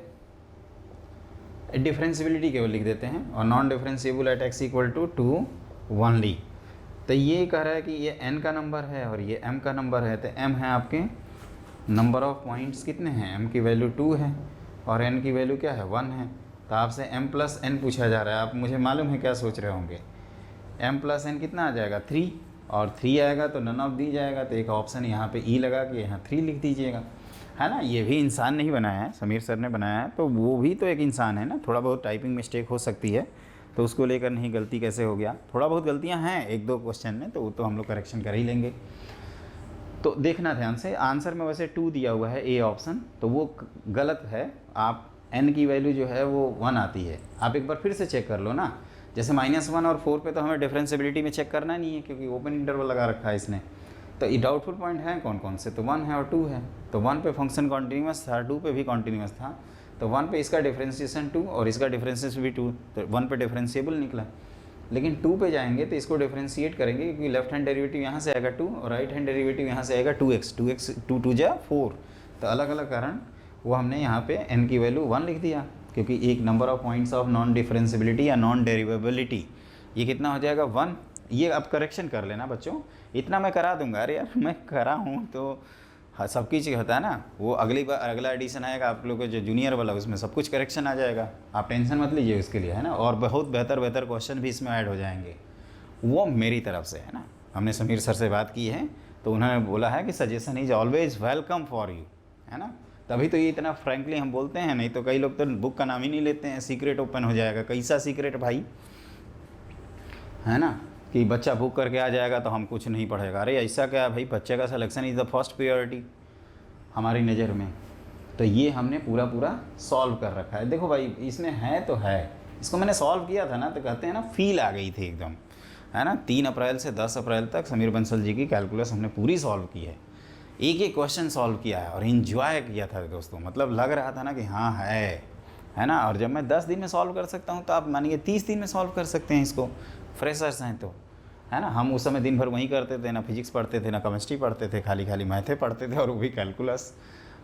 डिफरेंशिबिलिटी केवल लिख देते हैं, और non differentiable eight x = 2 only. तो ये कह रहा है कि ये n का नंबर है और ये m का नंबर है। तो m है आपके नंबर ऑफ पॉइंट्स कितने हैं, m की वैल्यू 2 है और n की वैल्यू क्या है 1 है। तो आपसे m + n पूछा जा रहा है। आप मुझे मालूम है क्या सोच रहे होंगे, m + n कितना आ जाएगा 3, और 3 आएगा तो नन ऑफ दी जाएगा। तो एक ऑप्शन यहाँ पे ई लगा के यहाँ 3 लिख दीजिएगा, है ना। ये भी इंसान नहीं बनाया है, समीर सर ने बनाया है, तो वो भी तो एक इंसान है ना। थोड़ा बहुत टाइपिंग मिस्टेक हो सकती है, तो उसको लेकर नहीं गलती कैसे हो गया, थोड़ा बहुत गलतियां हैं 1-2 क्वेश्चन में, तो वो तो हम लोग करेक्शन कर ही लेंगे। तो देखना ध्यान से, आंसर में वैसे 2 दिया हुआ है ए ऑप्शन, तो वो गलत है। आप n की वैल्यू जो है वो 1 आती है। आप एक बार फिर से चेक कर लो ना, जैसे -1 और 4 पे तो हमें डिफरेंशिबिलिटी में चेक करना नहीं है, क्योंकि ओपन इंटरवल लगा रखा है इसने। तो ये डाउटफुल पॉइंट है कौन कौन से, तो 1 है और 2 है। तो 1 पे फंक्शन कॉन्टीन्यूअस था, 2 पे भी कॉन्टीन्यूअस था, तो 1 पे इसका डिफरेंशिएशन 2 और इसका डिफरेंशिएशन भी 2, तो 1 पे डिफरेंशिएबल निकला। लेकिन 2 पे जाएंगे तो इसको डिफरेंशिएट करेंगे, क्योंकि लेफ्ट हैंड डेरिवेटिव यहाँ से आएगा 2 और राइट हैंड डेरिवेटिव यहाँ से आएगा 2x 2 × 2 = 4। तो अलग अलग कारण वो हमने यहाँ पे n की वैल्यू 1 लिख दिया, क्योंकि एक number of points of non differentiability या नॉन डेरिवेबिलिटी, ये कितना हो जाएगा 1। ये आप करेक्शन कर लेना बच्चों, इतना मैं करा दूंगा। अरे यार मैं करा हूँ तो हाँ, सबकी चीज़ होता है ना। वो अगली बार अगला एडिशन आएगा आप लोग को जो जूनियर वाला, उसमें सब कुछ करेक्शन आ जाएगा, आप टेंशन मत लीजिए उसके लिए, है ना। और बहुत बेहतर क्वेश्चन भी इसमें ऐड हो जाएंगे, वो मेरी तरफ से है ना। हमने समीर सर से बात की है तो उन्होंने बोला है कि suggestion is always welcome for you, है ना। तभी तो ये इतना फ्रैंकली हम बोलते हैं, नहीं तो कई लोग तो बुक का नाम ही नहीं लेते हैं। सीक्रेट ओपन हो जाएगा, कैसा सीक्रेट भाई, है ना, कि बच्चा बुक करके आ जाएगा तो हम कुछ नहीं पढ़ेगा। अरे ऐसा क्या है भाई, बच्चे का selection is the first priority हमारी नज़र में। तो ये हमने पूरा पूरा सॉल्व कर रखा है। देखो भाई इसमें है तो है, इसको मैंने सॉल्व किया था ना, तो कहते हैं ना फील आ गई थी एकदम, है ना। 3 अप्रैल से 10 अप्रैल तक समीर बंसल जी की कैलकुलस हमने पूरी सॉल्व की है, एक एक क्वेश्चन सॉल्व किया है और इन्जॉय किया था दोस्तों। मतलब लग रहा था ना कि हाँ है ना। और जब मैं 10 दिन में सॉल्व कर सकता हूँ तो आप मानिए 30 दिन में सॉल्व कर सकते हैं इसको, फ्रेशर्स हैं तो, है ना। हम उस समय दिन भर वहीं करते थे, ना फिजिक्स पढ़ते थे ना केमिस्ट्री पढ़ते थे, खाली खाली मैथे पढ़ते थे और वो भी कैलकुलस,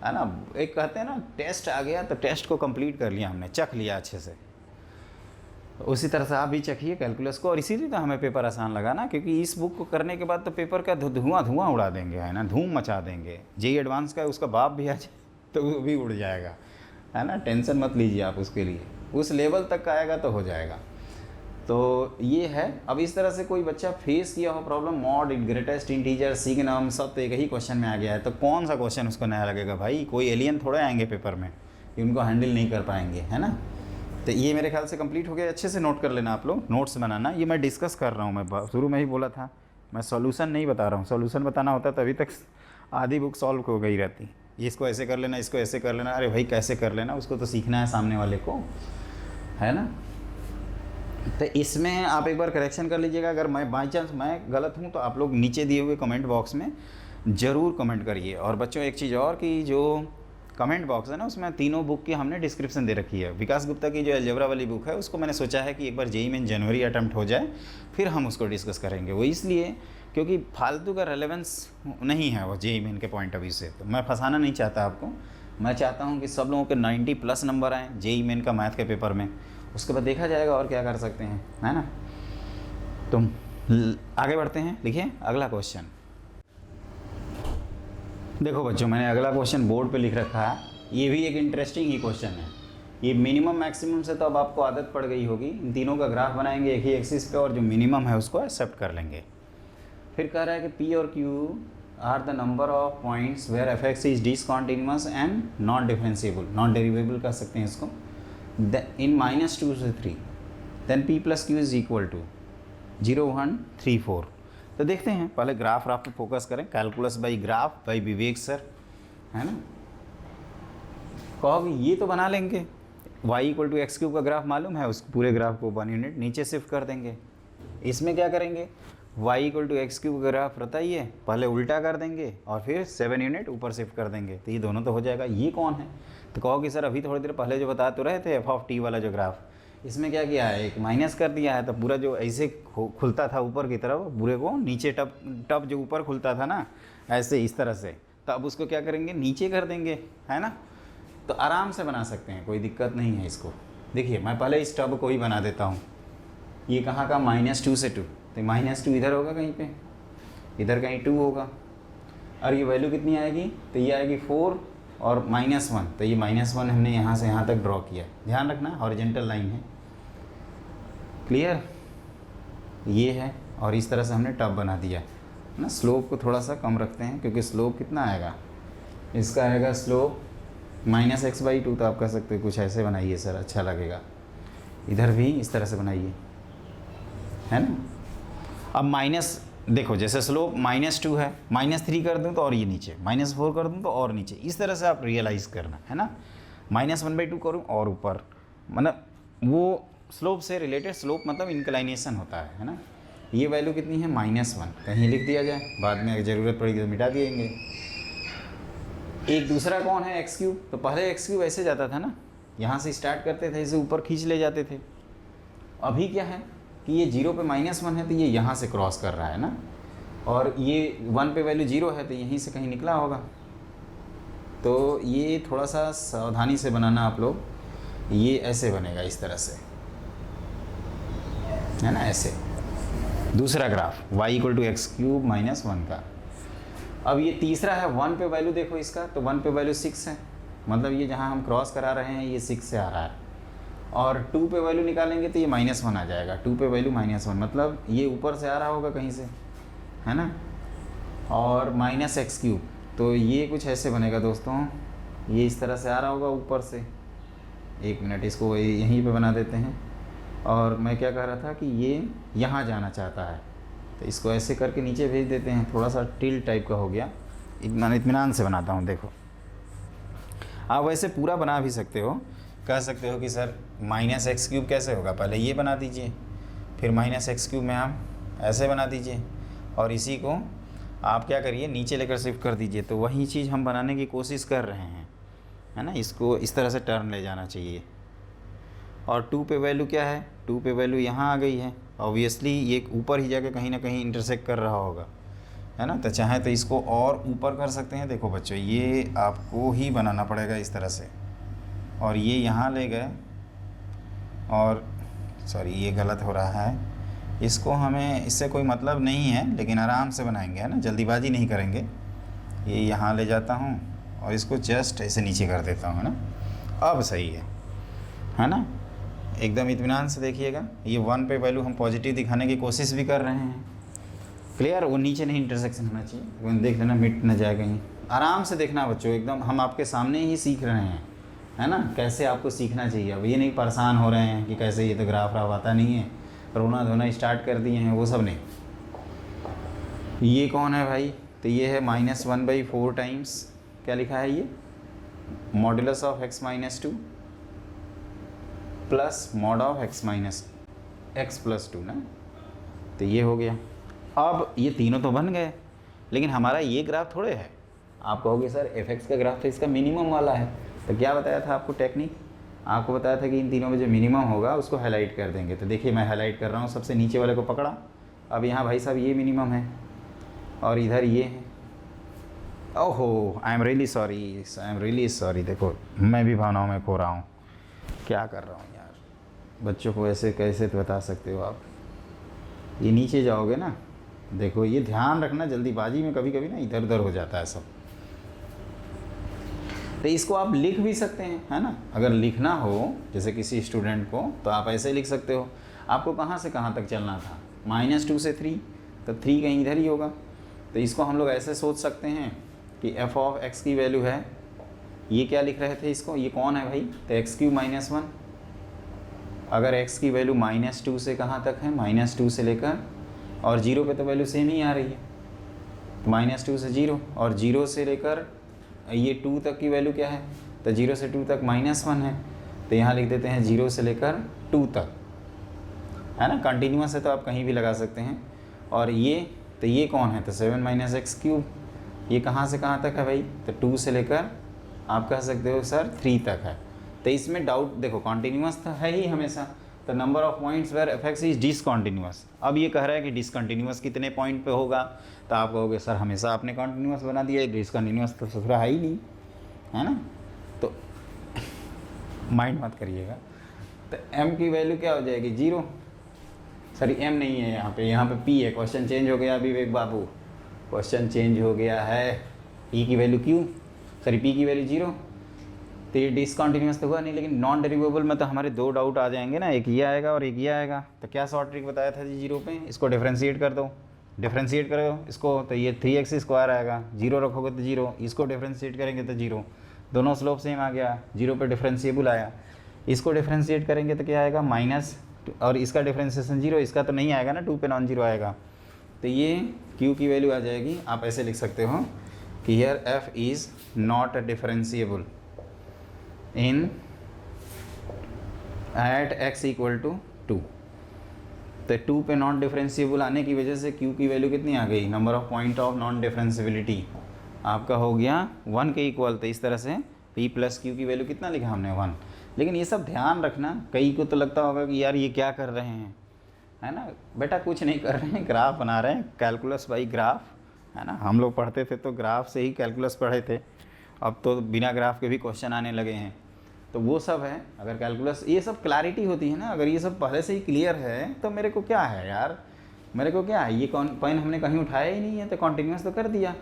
है ना। एक कहते हैं ना टेस्ट आ गया तो टेस्ट को कंप्लीट कर लिया हमने, चख लिया अच्छे से। उसी तरह से आप भी चखिए कैलकुलस को, और इसीलिए तो हमें पेपर आसान लगा ना, क्योंकि इस बुक को करने के बाद तो पेपर का धुआं उड़ा देंगे, है ना, धूम मचा देंगे। जेई एडवांस का उसका बाप भी आ जाए तो वो भी उड़ जाएगा, है ना। टेंशन मत लीजिए आप उसके लिए, उस लेवल तक का आएगा तो हो जाएगा। तो ये है। अब इस तरह से कोई बच्चा फेस किया हो problem, mod, greatest integer, signum, सब तो एक ही क्वेश्चन में आ गया है, तो कौन सा क्वेश्चन उसको नया लगेगा भाई। कोई एलियन थोड़े आएंगे पेपर में कि उनको हैंडल नहीं कर पाएंगे, है ना। तो ये मेरे ख्याल से कंप्लीट हो गया। अच्छे से नोट कर लेना आप लोग, नोट्स बनाना। ये मैं डिस्कस कर रहा हूँ, मैं शुरू में ही बोला था, मैं सॉल्यूशन नहीं बता रहा हूँ। सॉल्यूशन बताना होता तो अभी तक आधी बुक सॉल्व हो गई रहती। इसको ऐसे कर लेना, इसको ऐसे कर लेना, अरे भाई कैसे कर लेना, उसको तो सीखना है सामने वाले को, है ना। तो इसमें आप एक बार करेक्शन कर लीजिएगा। अगर मैं बाई चांस मैं गलत हूँ तो आप लोग नीचे दिए हुए कमेंट बॉक्स में ज़रूर कमेंट करिए। और बच्चों एक चीज़ और, कि जो कमेंट बॉक्स है ना, उसमें तीनों बुक की हमने डिस्क्रिप्शन दे रखी है। विकास गुप्ता की जो अलजेब्रा वाली बुक है उसको मैंने सोचा है कि एक बार जेईई मेन जनवरी अटैम्प्ट हो जाए फिर हम उसको डिस्कस करेंगे। वो इसलिए क्योंकि फालतू का रेलेवेंस नहीं है वो जेईई मेन के पॉइंट ऑफ व्यू से। तो मैं फंसाना नहीं चाहता आपको, मैं चाहता हूँ कि सब लोगों के 90+ नंबर आएँ जेईई मेन का मैथ के पेपर में, उसके बाद देखा जाएगा और क्या कर सकते हैं, है ना। तो आगे बढ़ते हैं, लिखिए अगला क्वेश्चन। देखो बच्चों, मैंने अगला क्वेश्चन बोर्ड पे लिख रखा है। ये भी एक इंटरेस्टिंग ही क्वेश्चन है। ये मिनिमम मैक्सिमम से तो अब आपको आदत पड़ गई होगी। इन तीनों का ग्राफ बनाएंगे एक ही एक्सिस पे और जो मिनिमम है उसको एक्सेप्ट कर लेंगे। फिर कह रहा है कि पी और Q are the number of points where F X is discontinuous and not differentiable, not derivable कह सकते हैं इसको, इन -2 से 3, then p + q is equal to 0, 1, 3, 4। तो देखते हैं, पहले ग्राफ पे फोकस करें। Calculus by graph by Vivek sir, है ना। कहोगे ये तो बना लेंगे, y = x³ का ग्राफ मालूम है, उस पूरे ग्राफ को 1 यूनिट नीचे शिफ्ट कर देंगे। इसमें क्या करेंगे, y = x³ का ग्राफ रहता ही है, पहले उल्टा कर देंगे और फिर 7 यूनिट ऊपर शिफ्ट कर देंगे, तो ये दोनों तो हो जाएगा। ये कौन है, तो कहोगे सर अभी थोड़ी देर पहले जो बता तो रहे थे f(t) वाला जो ग्राफ, इसमें क्या किया है, एक माइनस कर दिया है। तो पूरा जो ऐसे खुलता था ऊपर की तरफ, पूरे को नीचे टप जो ऊपर खुलता था ना ऐसे इस तरह से, तो अब उसको क्या करेंगे, नीचे कर देंगे, है ना। तो आराम से बना सकते हैं, कोई दिक्कत नहीं है इसको। देखिए मैं पहले इस टब को ही बना देता हूँ। ये कहाँ का, -2 से 2, तो -2 इधर होगा कहीं पे, इधर कहीं 2 होगा, और ये वैल्यू कितनी आएगी, तो ये आएगी 4 और -1, तो ये -1 हमने यहाँ से यहाँ तक ड्रॉ किया। ध्यान रखना हॉरिजॉन्टल लाइन है, क्लियर, ये है। और इस तरह से हमने टब बना दिया ना। स्लोप को थोड़ा सा कम रखते हैं, क्योंकि स्लोप कितना आएगा, इसका आएगा स्लोप -x/2, तो आप कह सकते हो कुछ ऐसे बनाइए सर, अच्छा लगेगा। इधर भी इस तरह से बनाइए, है ना। अब माइनस देखो, जैसे स्लोप -2 है, -3 कर दूं तो और ये नीचे, -4 कर दूं तो और नीचे, इस तरह से आप रियलाइज़ करना, है ना। -1/2 करूं और ऊपर, मतलब वो स्लोप से रिलेटेड, स्लोप मतलब इंक्लाइनेशन होता है ना। ये वैल्यू कितनी है, -1, कहीं लिख दिया जाए, बाद में अगर ज़रूरत पड़ेगी तो मिटा देंगे। एक दूसरा कौन है, x³। तो पहले x³ ऐसे जाता था ना, यहाँ से स्टार्ट करते थे, इसे ऊपर खींच ले जाते थे। अभी क्या है कि ये 0 पे -1 है, तो ये यहाँ से क्रॉस कर रहा है ना, और ये 1 पे वैल्यू 0 है, तो यहीं से कहीं निकला होगा। तो ये थोड़ा सा सावधानी से बनाना आप लोग, ये ऐसे बनेगा इस तरह से, है ना, ऐसे। दूसरा ग्राफ y = x³ - 1 का। अब ये तीसरा है, 1 पे वैल्यू देखो इसका, तो 1 पे वैल्यू 6 है, मतलब ये जहाँ हम क्रॉस करा रहे हैं ये 6 से आ रहा है। और 2 पे वैल्यू निकालेंगे तो ये -1 आ जाएगा, 2 पे वैल्यू -1, मतलब ये ऊपर से आ रहा होगा कहीं से, है ना। और -x³, तो ये कुछ ऐसे बनेगा दोस्तों, ये इस तरह से आ रहा होगा ऊपर से। एक मिनट, इसको यहीं पे बना देते हैं। और मैं क्या कह रहा था कि ये यहाँ जाना चाहता है, तो इसको ऐसे करके नीचे भेज देते हैं। थोड़ा सा टिल टाइप का हो गया, मैं इत्मीनान से बनाता हूँ। देखो आप वैसे पूरा बना भी सकते हो, कह सकते हो कि सर माइनस एक्स क्यूब कैसे होगा, पहले ये बना दीजिए, फिर माइनस एक्स क्यूब में आप ऐसे बना दीजिए, और इसी को आप क्या करिए नीचे लेकर शिफ्ट कर दीजिए। तो वही चीज़ हम बनाने की कोशिश कर रहे हैं, है ना। इसको इस तरह से टर्न ले जाना चाहिए। और 2 पे वैल्यू क्या है, 2 पे वैल्यू यहाँ आ गई है। ऑब्वियसली ये ऊपर ही जाके कहीं ना कहीं इंटरसेक्ट कर रहा होगा, है ना। तो चाहे तो इसको और ऊपर कर सकते हैं। देखो बच्चों, ये आपको ही बनाना पड़ेगा इस तरह से, और ये यहाँ ले गए, और सॉरी ये गलत हो रहा है। इसको हमें इससे कोई मतलब नहीं है, लेकिन आराम से बनाएंगे, है ना, जल्दीबाजी नहीं करेंगे। ये यहाँ ले जाता हूँ और इसको जस्ट ऐसे नीचे कर देता हूँ, है ना। अब सही है ना। एकदम इत्मीनान से देखिएगा। ये 1 पे वैल्यू हम पॉजिटिव दिखाने की कोशिश भी कर रहे हैं। क्लियर, वो नीचे नहीं इंटरसेक्शन होना चाहिए, वो देख लेना मिट न जाए कहीं। आराम से देखना बच्चों, एकदम हम आपके सामने ही सीख रहे हैं, है ना, कैसे आपको सीखना चाहिए। अब ये नहीं परेशान हो रहे हैं कि कैसे ये तो ग्राफ राफ आता नहीं है, रोना धोना स्टार्ट कर दिए हैं, वो सब नहीं। ये कौन है भाई, तो ये है -1/4 टाइम्स क्या लिखा है ये, modulus of x - 2 plus mod of x + 2 ना। तो ये हो गया। अब ये तीनों तो बन गए, लेकिन हमारा ये ग्राफ थोड़े है। आप कहोगे सर f(x) का ग्राफ तो इसका मिनिमम वाला है। तो क्या बताया था आपको टेक्निक, आपको बताया था कि इन तीनों में जो मिनिमम होगा उसको हाईलाइट कर देंगे। तो देखिए मैं हाईलाइट कर रहा हूँ, सबसे नीचे वाले को पकड़ा। अब यहाँ भाई साहब ये मिनिमम है और इधर ये है। ओहो, आई एम रियली सॉरी। देखो मैं भी भावनाओं में खो रहा हूँ, क्या कर रहा हूँ यार। बच्चों को ऐसे कैसे तो बता सकते हो आप। ये नीचे जाओगे ना, देखो ये ध्यान रखना, जल्दीबाजी में कभी कभी ना इधर उधर हो जाता है सब। तो इसको आप लिख भी सकते हैं, है ना। अगर लिखना हो जैसे किसी स्टूडेंट को, तो आप ऐसे लिख सकते हो। आपको कहाँ से कहाँ तक चलना था, -2 से 3, तो 3 कहीं इधर ही होगा। तो इसको हम लोग ऐसे सोच सकते हैं कि f(x) की वैल्यू है, ये क्या लिख रहे थे इसको, ये कौन है भाई, तो x³ - 1। अगर x की वैल्यू -2 से कहाँ तक है, -2 से लेकर, और 0 पे तो वैल्यू सेम ही आ रही है, -2 से 0, और 0 से लेकर ये 2 तक की वैल्यू क्या है, तो 0 से 2 तक -1 है। तो यहाँ लिख देते हैं 0 से लेकर 2 तक, है ना। कंटिन्यूअस है तो आप कहीं भी लगा सकते हैं। और ये तो ये कौन है, तो 7 - x³, ये कहाँ से कहाँ तक है भाई, तो 2 से लेकर आप कह सकते हो सर 3 तक है। तो इसमें डाउट देखो, कॉन्टीन्यूअस तो है ही हमेशा, तो number of points where f(x) is discontinuous. अब ये कह रहा है कि डिसकॉन्टीन्यूअस कितने पॉइंट पे होगा, तो आप कहोगे सर हमेशा आपने कॉन्टीन्यूअस बना दिया, डिसकॉन्टीन्यूअस तो ससुरा है ही नहीं, है ना। तो माइंड मत करिएगा। तो m की वैल्यू क्या हो जाएगी, 0। सॉरी m नहीं है यहाँ पे p है। क्वेश्चन चेंज हो गया विवेक बाबू, क्वेश्चन चेंज हो गया है। p की वैल्यू q, सॉरी p की वैल्यू 0। तो ये डिसकॉन्टीन्यूअस तो हुआ नहीं, लेकिन नॉन डेरिवेबल में तो हमारे 2 डाउट आ जाएंगे ना, एक ये आएगा और एक ये आएगा। तो क्या शॉर्ट ट्रिक बताया था जी 0 पे, इसको डिफ्रेंशिएट कर दो, डिफ्रेंशिएट करो इसको, तो ये 3x² आएगा। 0 रखोगे तो 0, इसको डिफ्रेंशिएट करेंगे तो 0, दोनों स्लोप सेम आ गया, 0 पे डिफ्रेंशिएबल आया। इसको डिफ्रेंशिएट करेंगे तो क्या आएगा, माइनस, और इसका डिफ्रेंशिएशन 0, इसका तो नहीं आएगा ना, 2 पे नॉन 0 आएगा। तो ये q की वैल्यू आ जाएगी। आप ऐसे लिख सकते हो कि here f is not differentiable in at x = 2। तो 2 पे नॉन डिफरेंशिएबल आने की वजह से q की वैल्यू कितनी आ गई, number of point of non differentiability आपका हो गया 1 के इक्वल। तो इस तरह से p + q की वैल्यू कितना लिखा हमने, 1। लेकिन ये सब ध्यान रखना, कई को तो लगता होगा कि यार ये क्या कर रहे हैं, है ना। बेटा कुछ नहीं कर रहे हैं, ग्राफ बना रहे हैं, कैलकुलस बाई ग्राफ, है ना। हम लोग पढ़ते थे तो ग्राफ से ही कैलकुलस पढ़े थे, अब तो बिना ग्राफ के भी क्वेश्चन आने लगे हैं। तो वो सब है, अगर कैलकुलस ये सब क्लैरिटी होती है ना, अगर ये सब पहले से ही क्लियर है तो मेरे को क्या है यार, मेरे को क्या है, ये पॉइंट हमने कहीं उठाया ही नहीं है, तो कॉन्टीन्यूअस तो कर दिया।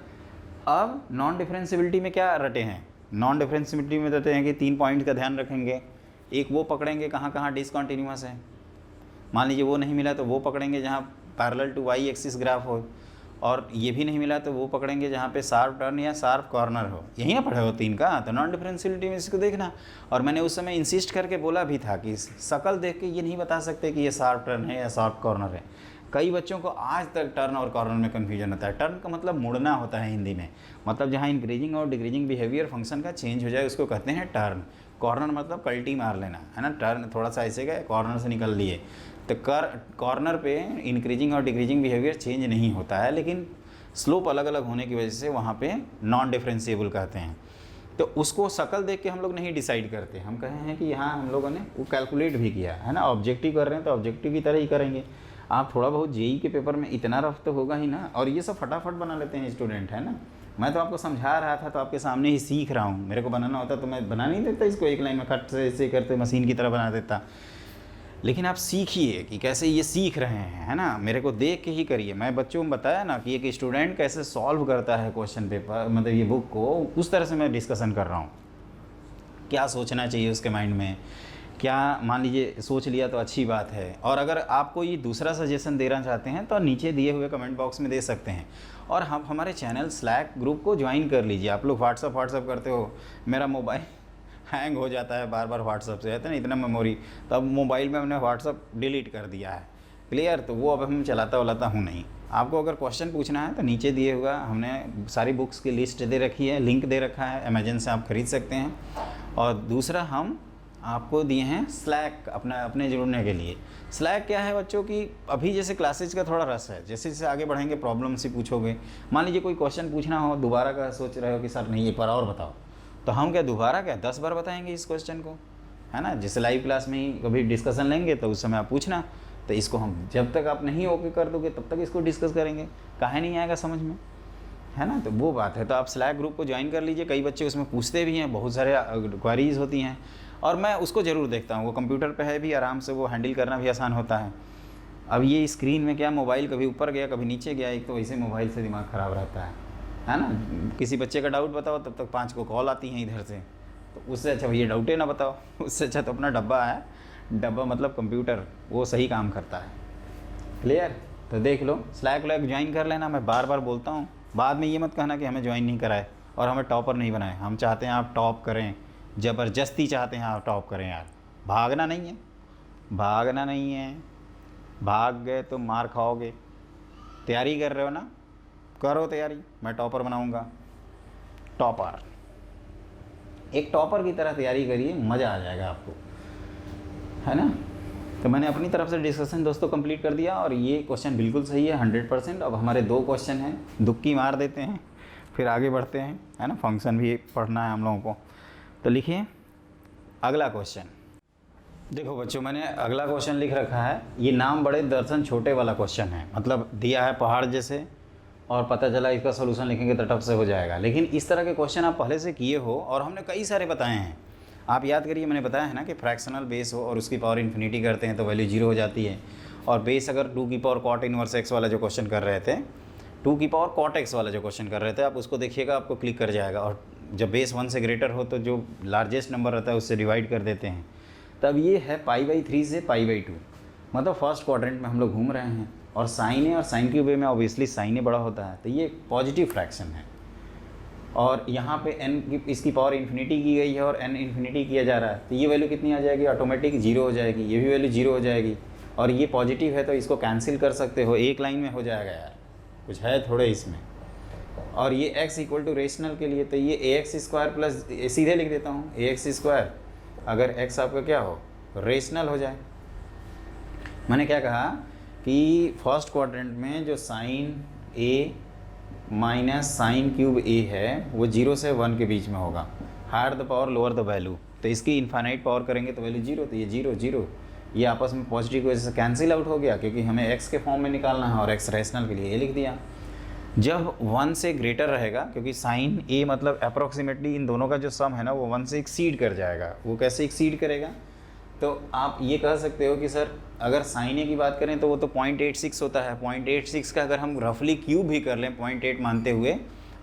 अब नॉन डिफरेंशिएबिलिटी में क्या रटे हैं, नॉन डिफरेंशिएबिलिटी में देते हैं कि 3 पॉइंट का ध्यान रखेंगे। एक वो पकड़ेंगे कहाँ कहाँ डिसकॉन्टीन्यूअस है, मान लीजिए वो नहीं मिला तो वो पकड़ेंगे जहाँ parallel to y axis graph हो, और ये भी नहीं मिला तो वो पकड़ेंगे जहाँ पे शार्प टर्न या शार्प कॉर्नर हो। यही ना पढ़े हो 3 का, तो नॉन डिफरेंशियलिटी में इसको देखना। और मैंने उस समय इंसिस्ट करके बोला भी था कि शकल देख के ये नहीं बता सकते कि ये शार्प टर्न है या शार्प कॉर्नर है। कई बच्चों को आज तक टर्न और कॉर्नर में कन्फ्यूजन होता है। टर्न का मतलब मुड़ना होता है हिंदी में, मतलब जहाँ इंक्रीजिंग और डिक्रीजिंग बिहेवियर फंक्शन का चेंज हो जाए उसको कहते हैं टर्न। कॉर्नर मतलब कल्टी मार लेना, है ना। टर्न थोड़ा सा ऐसे गए, कॉर्नर से निकल लिए, तो कॉर्नर पे इंक्रीजिंग और डिक्रीजिंग बिहेवियर चेंज नहीं होता है, लेकिन स्लोप अलग अलग होने की वजह से वहाँ पे नॉन डिफरेंशिएबल कहते हैं। तो उसको शकल देख के हम लोग नहीं डिसाइड करते, हम कहे हैं कि यहाँ हम लोगों ने वो कैलकुलेट भी किया है ना। ऑब्जेक्टिव कर रहे हैं तो ऑब्जेक्टिव की तरह ही करेंगे। आप थोड़ा बहुत जेई के पेपर में इतना रफ तो होगा ही ना। और ये सब फटाफट बना लेते हैं स्टूडेंट, है ना। मैं तो आपको समझा रहा था तो आपके सामने ही सीख रहा हूँ। मेरे को बनाना होता तो मैं बना नहीं देता इसको एक लाइन में, कट से ऐसे करते मशीन की तरह बना देता। लेकिन आप सीखिए कि कैसे ये सीख रहे हैं, है ना। मेरे को देख के ही करिए। मैं बच्चों को बताया ना कि एक स्टूडेंट कैसे सॉल्व करता है क्वेश्चन पेपर, मतलब ये बुक को, उस तरह से मैं डिस्कशन कर रहा हूँ। क्या सोचना चाहिए उसके माइंड में, क्या मान लीजिए सोच लिया तो अच्छी बात है। और अगर आप कोई दूसरा सजेशन देना चाहते हैं तो नीचे दिए हुए कमेंट बॉक्स में दे सकते हैं। और हम हमारे चैनल स्लैक ग्रुप को ज्वाइन कर लीजिए। आप लोग व्हाट्सअप करते हो, मेरा मोबाइल हैंग हो जाता है बार बार व्हाट्सअप से, है ना, इतना मेमोरी। तो अब मोबाइल में हमने व्हाट्सअप डिलीट कर दिया है, क्लियर। तो वो अब हम चलाता हूँ नहीं। आपको अगर क्वेश्चन पूछना है तो नीचे दिए हुआ हमने सारी बुक्स की लिस्ट दे रखी है, लिंक दे रखा है, अमेजन से आप खरीद सकते हैं। और दूसरा हम आपको दिए हैं स्लैक अपने जुड़ने के लिए। स्लैक क्या है बच्चों की, अभी जैसे क्लासेज का थोड़ा रस है, जैसे जैसे आगे बढ़ेंगे प्रॉब्लम से पूछोगे। मान लीजिए कोई क्वेश्चन पूछना हो, दोबारा का सोच रहे हो कि सर नहीं एक बार और बताओ, तो हम क्या दोबारा क्या 10 बार बताएंगे इस क्वेश्चन को, है ना। जैसे लाइव क्लास में ही कभी डिस्कशन लेंगे तो उस समय आप पूछना, तो इसको हम जब तक आप नहीं ओके कर दोगे तब तक इसको डिस्कस करेंगे, काहे नहीं आएगा समझ में, है ना। तो वो बात है। तो आप स्लैक ग्रुप को ज्वाइन कर लीजिए। कई बच्चे उसमें पूछते भी हैं, बहुत सारे क्वेरीज होती हैं और मैं उसको ज़रूर देखता हूँ। वो कंप्यूटर पे है भी, आराम से वो हैंडल करना भी आसान होता है। अब ये स्क्रीन में क्या, मोबाइल कभी ऊपर गया कभी नीचे गया, एक तो वैसे मोबाइल से दिमाग ख़राब रहता है ना। किसी बच्चे का डाउट बताओ तब तक 5 को कॉल आती हैं इधर से, तो उससे अच्छा भैया डाउटे ना बताओ। उससे अच्छा तो अपना डब्बा है, डब्बा मतलब कंप्यूटर, वो सही काम करता है, क्लियर। तो देख लो, स्लैक व्लैक ज्वाइन कर लेना। मैं बार बार बोलता हूँ, बाद में ये मत कहना कि हमें ज्वाइन नहीं कराए और हमें टॉपर नहीं बनाए। हम चाहते हैं आप टॉप करें, ज़बरदस्ती चाहते हैं आप टॉप करें यार। भागना नहीं है, भागना नहीं है। भाग गए तो मार खाओगे। तैयारी कर रहे हो ना, करो तैयारी, मैं टॉपर बनाऊंगा। टॉपर, एक टॉपर की तरह तैयारी करिए, मज़ा आ जाएगा आपको, है ना। तो मैंने अपनी तरफ से डिस्कशन दोस्तों कंप्लीट कर दिया और ये क्वेश्चन बिल्कुल सही है 100%। अब हमारे 2 क्वेश्चन हैं, दुक्की मार देते हैं फिर आगे बढ़ते हैं, है ना। फंक्शन भी पढ़ना है हम लोगों को। तो लिखिए अगला क्वेश्चन। देखो बच्चों, मैंने अगला क्वेश्चन लिख रखा है, ये नाम बड़े दर्शन छोटे वाला क्वेश्चन है। मतलब दिया है पहाड़ जैसे और पता चला इसका सोल्यूशन लिखेंगे तो टफ से हो जाएगा। लेकिन इस तरह के क्वेश्चन आप पहले से किए हो और हमने कई सारे बताए हैं। आप याद करिए, मैंने बताया है ना कि फ्रैक्शनल बेस हो और उसकी पावर इन्फिनिटी करते हैं तो वैल्यू 0 हो जाती है। और बेस अगर 2 की पावर कॉट इनवर्स एक्स वाला जो क्वेश्चन कर रहे थे, 2 की पावर कॉट एक्स वाला जो क्वेश्चन कर रहे थे, आप उसको देखिएगा, आपको क्लिक कर जाएगा। और जब बेस 1 से ग्रेटर हो तो जो लार्जेस्ट नंबर रहता है उससे डिवाइड कर देते हैं। तब ये है π/3 से π/2, मतलब फर्स्ट क्वाड्रेंट में हम लोग घूम रहे हैं। और साइन ए और साइन क्यूब ए में ऑब्वियसली साइन ए बड़ा होता है, तो ये पॉजिटिव फ्रैक्शन है। और यहाँ पे n की इसकी पावर इन्फिनिटी की गई है और n इन्फिनिटी किया जा रहा है, तो ये वैल्यू कितनी आ जाएगी, ऑटोमेटिक 0 हो जाएगी। ये भी वैल्यू 0 हो जाएगी। और ये पॉजिटिव है तो इसको कैंसिल कर सकते हो, एक लाइन में हो जाएगा यार, कुछ है थोड़े इसमें। और ये x इक्वल टू रेशनल के लिए, तो ये ax² प्लस, सीधे लिख देता हूँ ax², अगर x आपका क्या हो, रेशनल हो जाए। मैंने क्या कहा कि फर्स्ट क्वाड्रेंट में जो sine a minus sine cube a है वो 0 से 1 के बीच में होगा। Higher the power lower the value, तो इसकी इन्फाइनाइट पावर करेंगे तो वैल्यू 0, तो ये 0 0, ये आपस में पॉजिटिव की वजह से कैंसिल आउट हो गया, क्योंकि हमें x के फॉर्म में निकालना है और x रेशनल के लिए ये लिख दिया। जब 1 से ग्रेटर रहेगा, क्योंकि साइन a मतलब अप्रॉक्सीमेटली इन दोनों का जो सम है ना वो 1 से एक्सीड कर जाएगा। वो कैसे एक्सीड करेगा, तो आप ये कह सकते हो कि सर अगर साइन ए की बात करें तो वो तो 0.86 होता है। 0.86 का अगर हम रफली क्यूब भी कर लें 0.8 मानते हुए,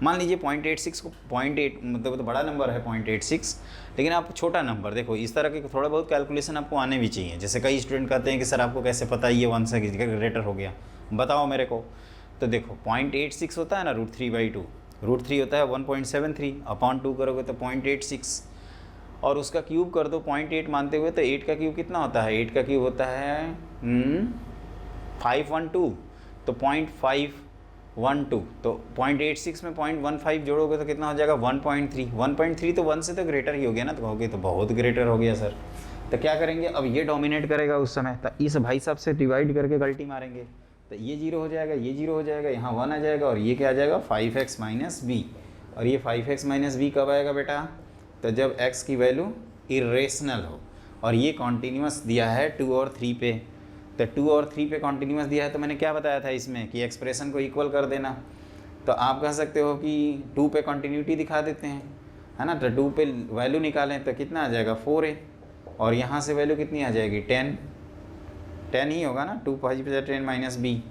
मान लीजिए 0.86 को 0.8 मतलब तो बड़ा नंबर है 0.86, लेकिन आप छोटा नंबर देखो, इस तरह के थोड़ा बहुत कैलकुलेशन आपको आने भी चाहिए। जैसे कई स्टूडेंट कहते हैं कि सर आपको कैसे पता ये 1 से ग्रेटर हो गया, बताओ मेरे को। तो देखो 0.86 होता है ना √3/2, √3 होता है 1.73, अपॉन 2 करोगे तो 0.86 और उसका क्यूब कर दो 0.8 मानते हुए, तो 8 का क्यूब कितना होता है, 8 का क्यूब होता है 512, तो 0.512, तो 0.86 में 0.15 जोड़ोगे तो कितना हो जाएगा 1.3, 1.3 तो 1 से तो ग्रेटर ही हो गया ना, तो कहोगे तो बहुत ग्रेटर हो गया सर। तो क्या करेंगे, अब ये डोमिनेट करेगा उस समय, तो इस भाई साहब से डिवाइड करके गलती मारेंगे, तो ये 0 हो जाएगा, ये 0 हो जाएगा, यहाँ 1 आ जाएगा, और ये क्या आ जाएगा 5x माइनस बी। और ये 5x माइनस बी कब आएगा बेटा, तो जब x की वैल्यू इरेशनल हो, और ये कॉन्टीन्यूस दिया है 2 और 3 पे, तो 2 और 3 पे कॉन्टीन्यूस दिया है, तो मैंने क्या बताया था इसमें कि एक्सप्रेशन को इक्वल कर देना। तो आप कह सकते हो कि 2 पे कंटिन्यूटी दिखा देते हैं, है ना, तो 2 पे वैल्यू निकालें तो कितना आ जाएगा 4a, और यहाँ से वैल्यू कितनी आ जाएगी 10 ही होगा ना, 2 5 10 माइनस बी,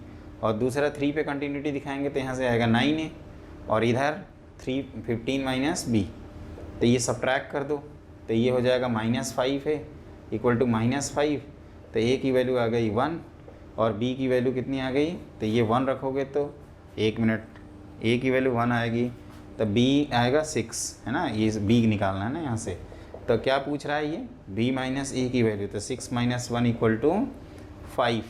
और दूसरा 3 पे कंटिन्यूटी दिखाएंगे तो यहाँ से आएगा 9a, और इधर 3 15 माइनस बी, तो ये सब्ट्रैक्ट कर दो, तो ये हो जाएगा -5 है इक्वल टू -5, तो a की वैल्यू आ गई 1 और b की वैल्यू कितनी आ गई, तो ये 1 रखोगे तो 1 मिनट, a की वैल्यू 1 आएगी तो b आएगा 6, है ना, ये b निकालना है ना यहाँ से। तो क्या पूछ रहा है ये, b माइनस a की वैल्यू, तो 6 माइनस 1 इक्वल टू 5,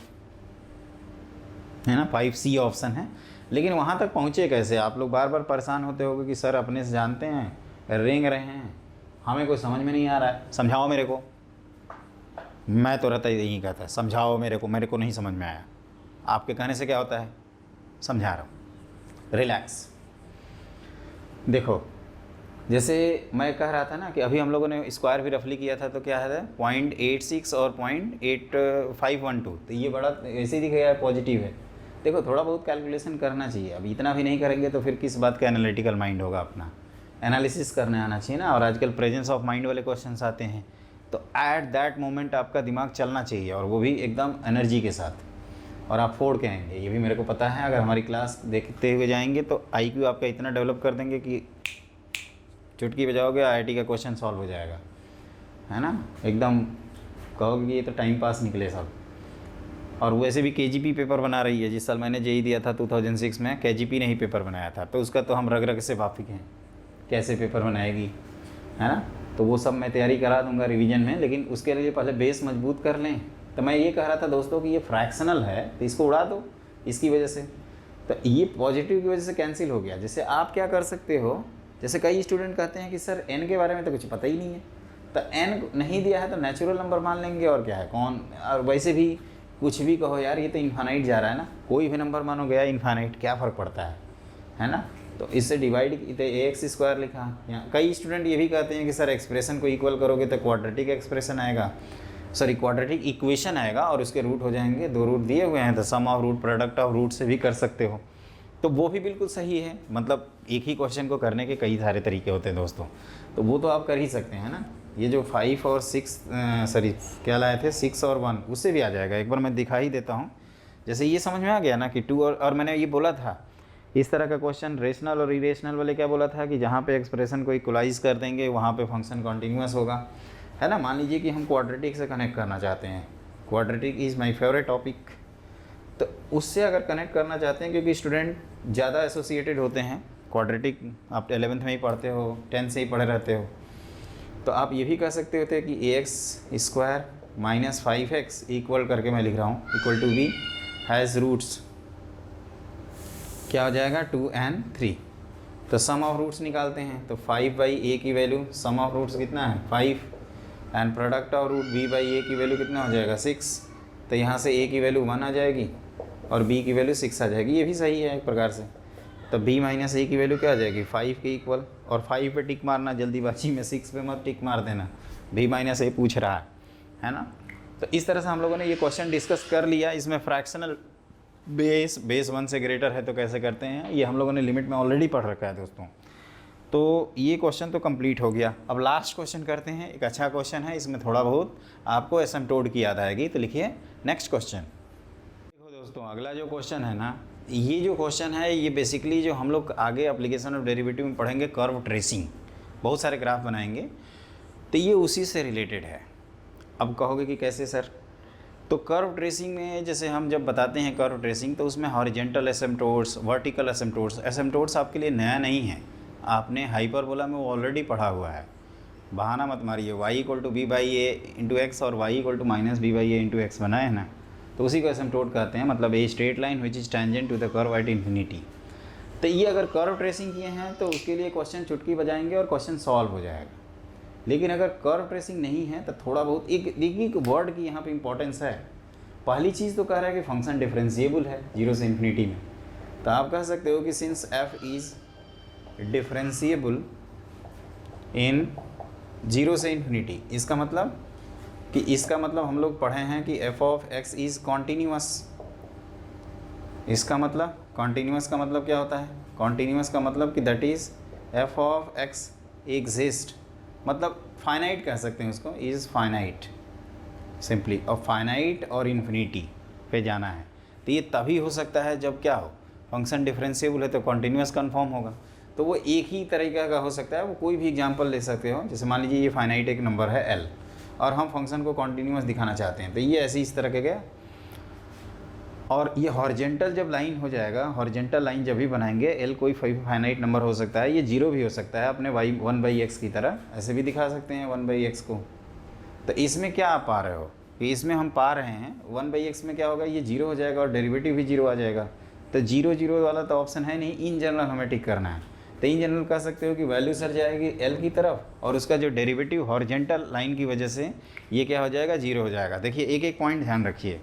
है ना, 5C ऑप्शन है। लेकिन वहाँ तक पहुँचे कैसे, आप लोग बार बार परेशान होते होगे कि सर अपने से जानते हैं, रेंग रहे हैं, हमें कोई समझ में नहीं आ रहा है, समझाओ मेरे को। मैं तो रहता ही यही कहता है, समझाओ मेरे को नहीं समझ में आया। आपके कहने से क्या होता है, समझा रहा हूँ, रिलैक्स। देखो जैसे मैं कह रहा था ना कि अभी हम लोगों ने स्क्वायर भी रफली किया था, तो क्या है 0.86 और 0.8512, तो ये बड़ा ऐसे ही दिखेगा पॉजिटिव है। देखो थोड़ा बहुत कैलकुलेशन करना चाहिए, अब इतना भी नहीं करेंगे तो फिर किस बात का एनालिटिकल माइंड होगा, अपना एनालिसिस करने आना चाहिए ना। और आजकल प्रेजेंस ऑफ माइंड वाले क्वेश्चंस आते हैं, तो एट दैट मोमेंट आपका दिमाग चलना चाहिए, और वो भी एकदम एनर्जी के साथ, और आप फोड़ के आएंगे, ये भी मेरे को पता है। अगर हमारी क्लास देखते हुए जाएंगे तो IQ आपका इतना डेवलप कर देंगे कि चुटकी बजाओगे IIT का क्वेश्चन सॉल्व हो जाएगा, है ना, एकदम कहोगे कि ये तो टाइम पास निकले सब। और वैसे भी KGP पेपर बना रही है, जिस साल मैंने JEE दिया था 2006 में, KGP ने ही पेपर बनाया था, तो उसका तो हम रग रग से वाकिफ़ हैं कैसे पेपर बनाएगी, है ना। तो वो सब मैं तैयारी करा दूंगा रिवीजन में, लेकिन उसके लिए पहले बेस मजबूत कर लें। तो मैं ये कह रहा था दोस्तों कि ये फ्रैक्शनल है, तो इसको उड़ा दो इसकी वजह से, तो ये पॉजिटिव की वजह से कैंसिल हो गया। जैसे आप क्या कर सकते हो, जैसे कई स्टूडेंट कहते हैं कि सर n के बारे में तो कुछ पता ही नहीं है, तो n नहीं दिया है तो नेचुरल नंबर मान लेंगे, और क्या है कौन, और वैसे भी कुछ भी कहो यार ये तो इन्फानाइट जा रहा है ना, कोई भी नंबर मानो गया इन्फानाइट, क्या फ़र्क पड़ता है ना। तो इससे डिवाइड ax² लिखा। यहाँ कई स्टूडेंट ये भी कहते हैं कि सर एक्सप्रेशन को इक्वल करोगे तो क्वाड्रेटिक एक्सप्रेशन आएगा, सॉरी क्वाड्रेटिक इक्वेशन आएगा, और उसके रूट हो जाएंगे, 2 रूट दिए हुए हैं तो sum of root product of root से भी कर सकते हो। तो वो भी बिल्कुल सही है, मतलब एक ही क्वेश्चन को करने के कई सारे तरीके होते हैं दोस्तों, तो वो तो आप कर ही सकते हैं ना। ये जो 5 और 6 सॉरी क्या लाए थे 6 और 1, उससे भी आ जाएगा। एक बार मैं दिखा ही देता हूँ। जैसे ये समझ में आ गया ना कि 2 और मैंने ये बोला था इस तरह का क्वेश्चन, रेशनल और इरेशनल वाले क्या बोला था कि जहाँ पे एक्सप्रेशन को इक्वलाइज कर देंगे वहाँ पे फंक्शन कॉन्टीन्यूअस होगा, है ना। मान लीजिए कि हम क्वाड्रेटिक से कनेक्ट करना चाहते हैं, quadratic is my favourite topic, तो उससे अगर कनेक्ट करना चाहते हैं, क्योंकि स्टूडेंट ज़्यादा एसोसिएटेड होते हैं क्वाड्रेटिक, आप 11th में ही पढ़ते हो, 10th से ही पढ़े रहते हो, तो आप ये भी कह सकते होते कि ax² माइनस 5x इक्वल करके मैं लिख रहा हूँ equal to b has roots, क्या हो जाएगा 2 and 3। तो सम ऑफ रूट्स निकालते हैं, तो 5/a की वैल्यू, सम ऑफ रूट्स कितना है 5, and product of root b/a की वैल्यू कितना हो जाएगा 6। तो यहाँ से a की वैल्यू 1 आ जाएगी और b की वैल्यू 6 आ जाएगी, ये भी सही है एक प्रकार से। तो b माइनस a की वैल्यू क्या आ जाएगी 5 के इक्वल, और 5 पे टिक मारना जल्दीबाजी में, 6 पे मत टिक मार देना, b माइनस a पूछ रहा है ना। तो इस तरह से हम लोगों ने ये क्वेश्चन डिस्कस कर लिया। इसमें फ्रैक्शनल बेस 1 से ग्रेटर है तो कैसे करते हैं, ये हम लोगों ने लिमिट में ऑलरेडी पढ़ रखा है दोस्तों। तो ये क्वेश्चन तो कंप्लीट हो गया। अब लास्ट क्वेश्चन करते हैं, एक अच्छा क्वेश्चन है, इसमें थोड़ा बहुत आपको एसिम्प्टोट की याद आएगी। तो लिखिए नेक्स्ट क्वेश्चन। देखो दोस्तों अगला जो क्वेश्चन है ना, ये जो क्वेश्चन है ये बेसिकली जो हम लोग आगे एप्लीकेशन ऑफ डेरिवेटिव में पढ़ेंगे, कर्व ट्रेसिंग, बहुत सारे ग्राफ बनाएंगे, तो ये उसी से रिलेटेड है। अब कहोगे कि कैसे सर, तो कर्व ट्रेसिंग में जैसे हम जब बताते हैं कर्व ट्रेसिंग, तो उसमें हॉरिजेंटल एसिम्पटोट्स, वर्टिकल एसिम्पटोट्स। एसिम्पटोट्स आपके लिए नया नहीं है, आपने हाइपरबोला में वो ऑलरेडी पढ़ा हुआ है, बहाना मत मारिए। y equal to b by a into x और y equal to minus b by a into x बनाए ना, तो उसी को एसिम्पटोट कहते हैं, मतलब a straight line which is tangent to the curve at infinity. तो ये अगर कर्व ट्रेसिंग किए हैं तो उसके लिए क्वेश्चन चुटकी बजाएंगे और क्वेश्चन सॉल्व हो जाएगा। लेकिन अगर कर्व ट्रेसिंग नहीं है तो थोड़ा बहुत एक वर्ड की यहाँ पे इंपॉर्टेंस है। पहली चीज़ तो कह रहा है कि फंक्शन डिफरेंशिएबल है 0 से इन्फिनिटी में, तो आप कह सकते हो कि सिंस f इज़ डिफरेंशिएबल इन 0 से इन्फिनिटी, इसका मतलब हम लोग पढ़े हैं कि f of x is continuous. इसका मतलब कॉन्टीन्यूअस का मतलब क्या होता है? कॉन्टीन्यूअस का मतलब कि that is f of x exist, मतलब फाइनाइट कह सकते हैं उसको, इज़ फाइनाइट सिंपली। और फाइनाइट और इन्फिनिटी पे जाना है, तो ये तभी हो सकता है जब क्या हो, फंक्शन डिफरेंशिएबल है तो कॉन्टीन्यूअस कन्फर्म होगा। तो वो एक ही तरीका का हो सकता है, वो कोई भी एग्जांपल ले सकते हो। जैसे मान लीजिए ये फाइनाइट एक नंबर है l और हम फंक्शन को कॉन्टीन्यूअस दिखाना चाहते हैं, तो ये ऐसे इस तरह के गया। और ये हॉरिजेंटल जब लाइन हो जाएगा, हॉरिजेंटल लाइन जब भी बनाएंगे, l कोई फाइनाइट नंबर हो सकता है, ये 0 भी हो सकता है, अपने y 1/x की तरह ऐसे भी दिखा सकते हैं 1/x को। तो इसमें क्या आप पा रहे हो कि इसमें हम पा रहे हैं 1/x में क्या होगा, ये 0 हो जाएगा और डेरिवेटिव भी 0 आ जाएगा। तो 0 वाला तो ऑप्शन है नहीं, इन जनरल हमें टिक करना है। तो इन जनरल कह सकते हो कि वैल्यू सर जाएगी l की तरफ और उसका जो डेरिवेटिव हॉरिजेंटल लाइन की वजह से ये क्या हो जाएगा, 0 हो जाएगा। देखिए एक एक पॉइंट ध्यान रखिए।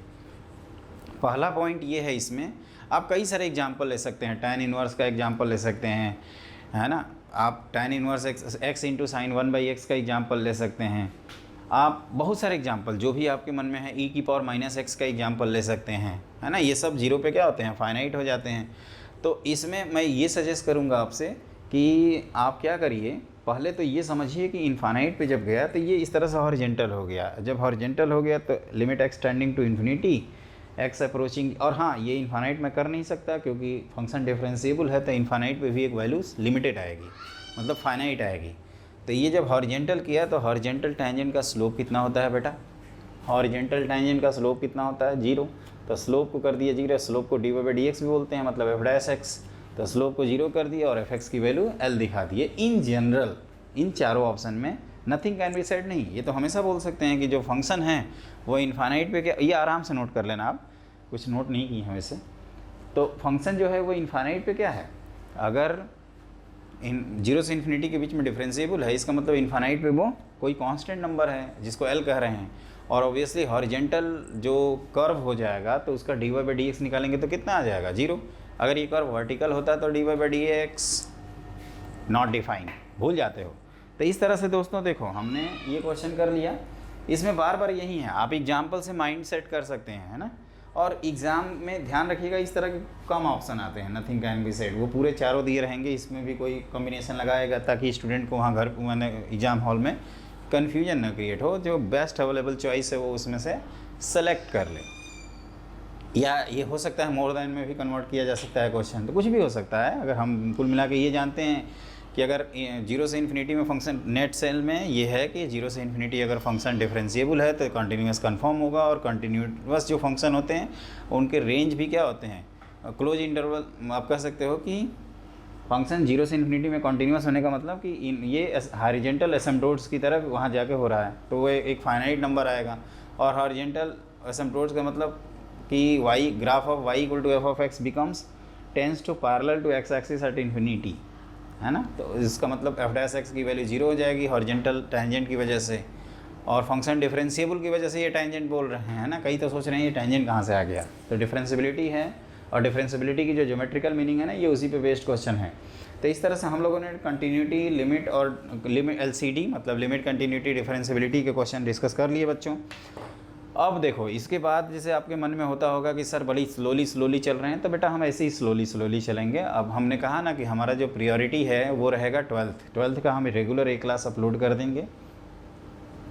पहला पॉइंट ये है, इसमें आप कई सारे एग्जाम्पल ले सकते हैं। tan इनवर्स का एग्जाम्पल ले सकते हैं, है ना। आप tan inverse x into sine 1/x का एग्जाम्पल ले सकते हैं। आप बहुत सारे एग्जाम्पल जो भी आपके मन में है, e की पावर माइनस x का एग्जाम्पल ले सकते हैं, है ना। ये सब 0 पे क्या होते हैं, फाइनाइट हो जाते हैं। तो इसमें मैं ये सजेस्ट करूँगा आपसे कि आप क्या करिए, पहले तो ये समझिए कि इनफाइनाइट पे जब गया तो ये इस तरह से हॉरिजेंटल हो गया। जब हॉरिजेंटल हो गया तो limit x tending to infinity x approaching, और हाँ ये इनफाइनाइट में कर नहीं सकता क्योंकि फंक्शन डिफरेंशिएबल है, तो इनफाइनाइट पे भी एक वैल्यूज लिमिटेड आएगी, मतलब फाइनाइट आएगी। तो ये जब हॉरिजेंटल किया तो हॉरिजेंटल टेंजेंट का स्लोप कितना होता है बेटा, हॉरिजेंटल टेंजेंट का स्लोप कितना होता है, 0। तो स्लोप को कर दिया 0, स्लोप को dy/dx भी बोलते हैं, मतलब f'(x). तो स्लोप को 0 कर दिया और fx की वैल्यू l दिखा दिए। इन जनरल इन चारों ऑप्शन में नथिंग कैन बी सेड नहीं, ये तो हमेशा बोल सकते हैं कि जो फंक्शन है वो इनफाइनाइट पे क्या, ये आराम से नोट कर लेना, आप कुछ नोट नहीं किए हैं वैसे। तो फंक्शन जो है वो इनफाइनाइट पे क्या है, अगर 0 से इन्फिनिटी के बीच में डिफरेंशिएबल है, इसका मतलब इनफाइनाइट पे वो कोई कांस्टेंट नंबर है जिसको l कह रहे हैं। और ऑब्वियसली हॉरिजेंटल जो कर्व हो जाएगा तो उसका dy/dx निकालेंगे तो कितना आ जाएगा, 0। अगर ये कर्व वर्टिकल होता है तो dy/dx नॉट डिफाइन, भूल जाते हो। तो इस तरह से दोस्तों देखो, हमने ये क्वेश्चन कर लिया, इसमें बार बार यही है, आप एग्जाम्पल से माइंड सेट कर सकते हैं, है ना। और एग्ज़ाम में ध्यान रखिएगा इस तरह के कम ऑप्शन आते हैं, नथिंग कैन बी सेड, वो पूरे चारों दिए रहेंगे, इसमें भी कोई कॉम्बिनेशन लगाएगा ताकि स्टूडेंट को वहाँ घर मैंने एग्ज़ाम हॉल में कन्फ्यूजन ना क्रिएट हो, जो बेस्ट अवेलेबल चॉइस है वो उसमें से सेलेक्ट कर ले। या ये हो सकता है मोर देन में भी कन्वर्ट किया जा सकता है क्वेश्चन, तो कुछ भी हो सकता है। अगर हम कुल मिला के ये जानते हैं कि अगर 0 से इन्फिनिटी में फंक्शन नेट सेल में ये है कि 0 से इन्फिनिटी अगर फंक्शन डिफरेंशिएबल है तो कंटिन्यूस कन्फर्म होगा, और कंटिन्यूस जो फंक्शन होते हैं उनके रेंज भी क्या होते हैं, क्लोज इंटरवल। आप कह सकते हो कि फंक्शन 0 से इन्फिनिटी में कंटिन्यूस होने का मतलब कि ये हॉरिजेंटल एसिम्पटोट्स की तरफ वहाँ जाके हो रहा है, तो वो एक फाइनाइट नंबर आएगा। और हॉरिजेंटल एसिम्पटोट्स का मतलब कि y graph of y equal to f(x) becomes tends to parallel to x axis at infinity, है ना। तो इसका मतलब f'(x) की वैल्यू 0 हो जाएगी हॉरिजेंटल टेंजेंट की वजह से, और फंक्शन डिफरेंशिएबल की वजह से ये टेंजेंट बोल रहे हैं, है ना। कई तो सोच रहे हैं ये टेंजेंट कहाँ से आ गया, तो डिफरेंशिएबिलिटी है, और डिफरेंशिएबिलिटी की जो ज्योमेट्रिकल मीनिंग है ना, ये उसी पे बेस्ड क्वेश्चन है। तो इस तरह से हम लोगों ने कंटिन्यूटी, लिमिट और लिमिट LCD मतलब लिमिट कंटिन्यूटी डिफरेंशिएबिलिटी के क्वेश्चन डिस्कस कर लिए बच्चों। अब देखो इसके बाद जैसे आपके मन में होता होगा कि सर बड़ी स्लोली चल रहे हैं, तो बेटा हम ऐसे ही स्लोली चलेंगे। अब हमने कहा ना कि हमारा जो प्रायोरिटी है वो रहेगा 12th का हम रेगुलर एक क्लास अपलोड कर देंगे,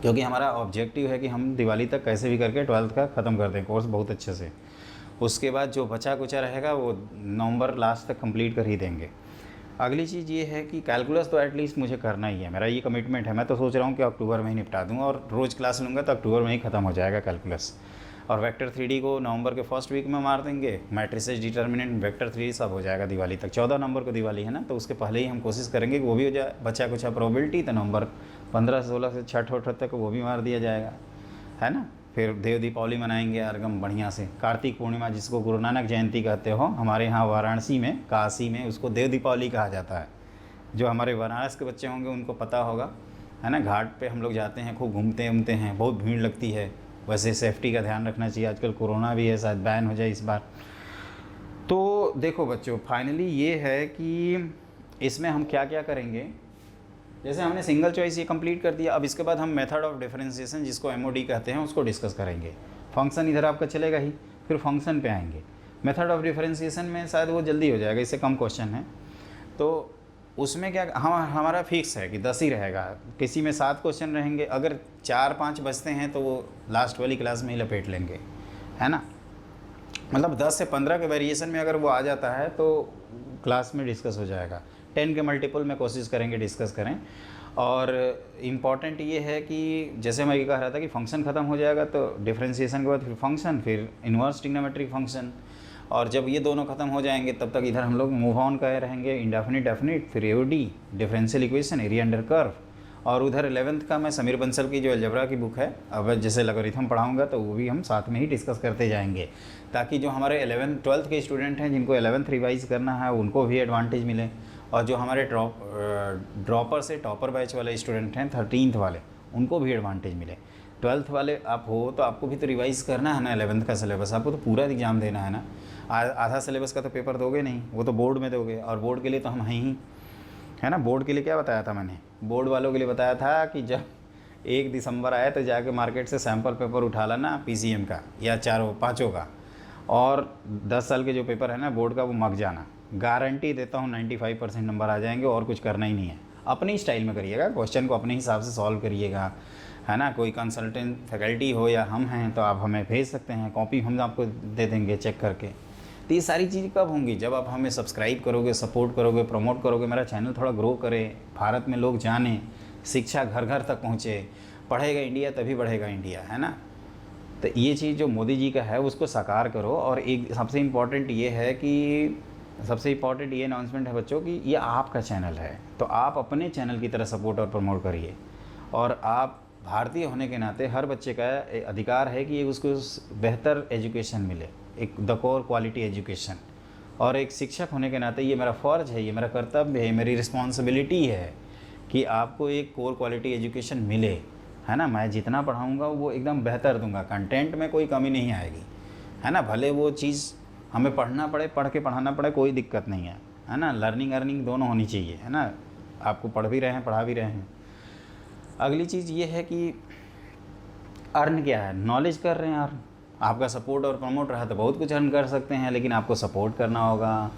क्योंकि हमारा ऑब्जेक्टिव है कि हम दिवाली तक कैसे भी करके 12th का ख़त्म कर दें कोर्स बहुत अच्छे से। उसके बाद जो बचा कुचा रहेगा वो नवंबर लास्ट तक कंप्लीट कर ही देंगे। अगली चीज़ ये है कि कैलकुलस तो एटलीस्ट मुझे करना ही है, मेरा ये कमिटमेंट है। मैं तो सोच रहा हूँ कि अक्टूबर में ही निपटा दूँ, और रोज़ क्लास लूँगा तो अक्टूबर में ही ख़त्म हो जाएगा कैलकुलस। और वेक्टर 3D को नवंबर के फर्स्ट वीक में मार देंगे, मैट्रिसेस डिटर्मिनेंट वेक्टर 3D सब हो जाएगा दिवाली तक। 14 नवंबर को दिवाली है ना, तो उसके पहले ही हम कोशिश करेंगे कि वो भी हो जाए, बचा कुछ प्रोबेबिलिटी, तो नवंबर 15-16 से छठ वठ तक वो भी मार दिया जाएगा, है ना। फिर देव दीपावली मनाएंगे एकदम बढ़िया से। कार्तिक पूर्णिमा जिसको गुरु नानक जयंती कहते हो, हमारे यहाँ वाराणसी में, काशी में उसको देव दीपावली कहा जाता है। जो हमारे वाराणसी के बच्चे होंगे उनको पता होगा, है ना। घाट पे हम लोग जाते हैं, खूब घूमते हैं, बहुत भीड़ लगती है। वैसे सेफ्टी का ध्यान रखना चाहिए, आजकल कोरोना भी है, शायद बैन हो जाए इस बार। तो देखो बच्चों, फाइनली ये है कि इसमें हम क्या क्या करेंगे। जैसे हमने सिंगल चॉइस ये कंप्लीट कर दिया, अब इसके बाद हम मेथड ऑफ डिफरेंशिएशन जिसको एमओडी कहते हैं उसको डिस्कस करेंगे। फंक्शन इधर आपका चलेगा ही, फिर फंक्शन पे आएंगे। मेथड ऑफ डिफरेंशिएशन में शायद वो जल्दी हो जाएगा, इससे कम क्वेश्चन है। तो उसमें क्या हमारा फिक्स है कि 10 ही रहेगा, किसी में 7 क्वेश्चन रहेंगे। अगर 4-5 बचते हैं तो वो लास्ट वाली क्लास में ही लपेट लेंगे, है ना। मतलब 10 से 15 के वेरिएशन में अगर वो आ जाता है तो क्लास में डिस्कस हो जाएगा। 10 के मल्टीपल में कोशिश करेंगे डिस्कस करें। और इम्पॉर्टेंट ये है कि जैसे मैं ये कह रहा था कि फंक्शन ख़त्म हो जाएगा तो डिफरेंशिएशन के बाद फिर फंक्शन, फिर इन्वर्स ट्रिग्नोमेट्रिक फंक्शन, और जब ये दोनों ख़त्म हो जाएंगे तब तक इधर हम लोग मूव ऑन कर रहेंगे, इंडेफिनिट डेफिनिट, फिर AOD, differential equation, area under curve. और उधर 11th का मैं समीर बंसल की जो अलजेब्रा की बुक है, अब जैसे लॉगरिथम पढ़ाऊंगा तो वो भी हम साथ में ही डिस्कस करते जाएंगे, ताकि जो हमारे 11th 12th के स्टूडेंट हैं जिनको 11th रिवाइज करना है उनको भी एडवांटेज मिले, और जो हमारे ड्रॉपर से टॉपर बैच वाले स्टूडेंट हैं 13th वाले उनको भी एडवांटेज मिले। 12th वाले आप हो तो आपको भी तो रिवाइज़ करना है ना 11th का सिलेबस, आपको तो पूरा एग्ज़ाम देना है ना। आधा सिलेबस का तो पेपर दोगे नहीं, वो तो बोर्ड में दोगे, और बोर्ड के लिए तो हम हैं ही, है ना। बोर्ड के लिए क्या बताया था मैंने, बोर्ड वालों के लिए बताया था कि जब 1 दिसंबर आए तो जाके मार्केट से सैम्पल पेपर उठा लाना पीसीएम का या 4-5 का, और 10 साल के जो पेपर है ना बोर्ड का वो मग जाना। गारंटी देता हूँ 95% नंबर आ जाएंगे, और कुछ करना ही नहीं है। अपनी स्टाइल में करिएगा, क्वेश्चन को अपने हिसाब से सॉल्व करिएगा, है ना। कोई कंसल्टेंट फैकल्टी हो या हम हैं तो आप हमें भेज सकते हैं, कॉपी हम आपको दे देंगे चेक करके। तो ये सारी चीज़ कब होंगी, जब आप हमें सब्सक्राइब करोगे, सपोर्ट करोगे, प्रमोट करोगे, मेरा चैनल थोड़ा ग्रो करे, भारत में लोग जाने, शिक्षा घर घर तक पहुँचे। पढ़ेगा इंडिया तभी बढ़ेगा इंडिया, है ना। तो ये चीज़ जो मोदी जी का है उसको साकार करो। और एक सबसे इम्पॉर्टेंट ये है कि सबसे इम्पॉर्टेंट ये अनाउंसमेंट है बच्चों कि ये आपका चैनल है, तो आप अपने चैनल की तरह सपोर्ट और प्रमोट करिए। और आप भारतीय होने के नाते हर बच्चे का अधिकार है कि उसको बेहतर एजुकेशन मिले, एक द कोर क्वालिटी एजुकेशन। और एक शिक्षक होने के नाते ये मेरा फ़र्ज़ है, ये मेरा कर्तव्य है, मेरी रिस्पॉन्सिबिलिटी है कि आपको एक कोर क्वालिटी एजुकेशन मिले, है ना। मैं जितना पढ़ाऊँगा वो एकदम बेहतर दूंगा, कंटेंट में कोई कमी नहीं आएगी, है ना। भले वो चीज़ हमें पढ़ना पड़े, पढ़ के पढ़ाना पड़े, कोई दिक्कत नहीं है ना। लर्निंग अर्निंग दोनों होनी चाहिए, है ना। आपको पढ़ भी रहे हैं, पढ़ा भी रहे हैं। अगली चीज़ ये है कि अर्न क्या है, नॉलेज कर रहे हैं अर्न। आपका सपोर्ट और प्रमोट रहा तो बहुत कुछ अर्न कर सकते हैं, लेकिन आपको सपोर्ट करना होगा।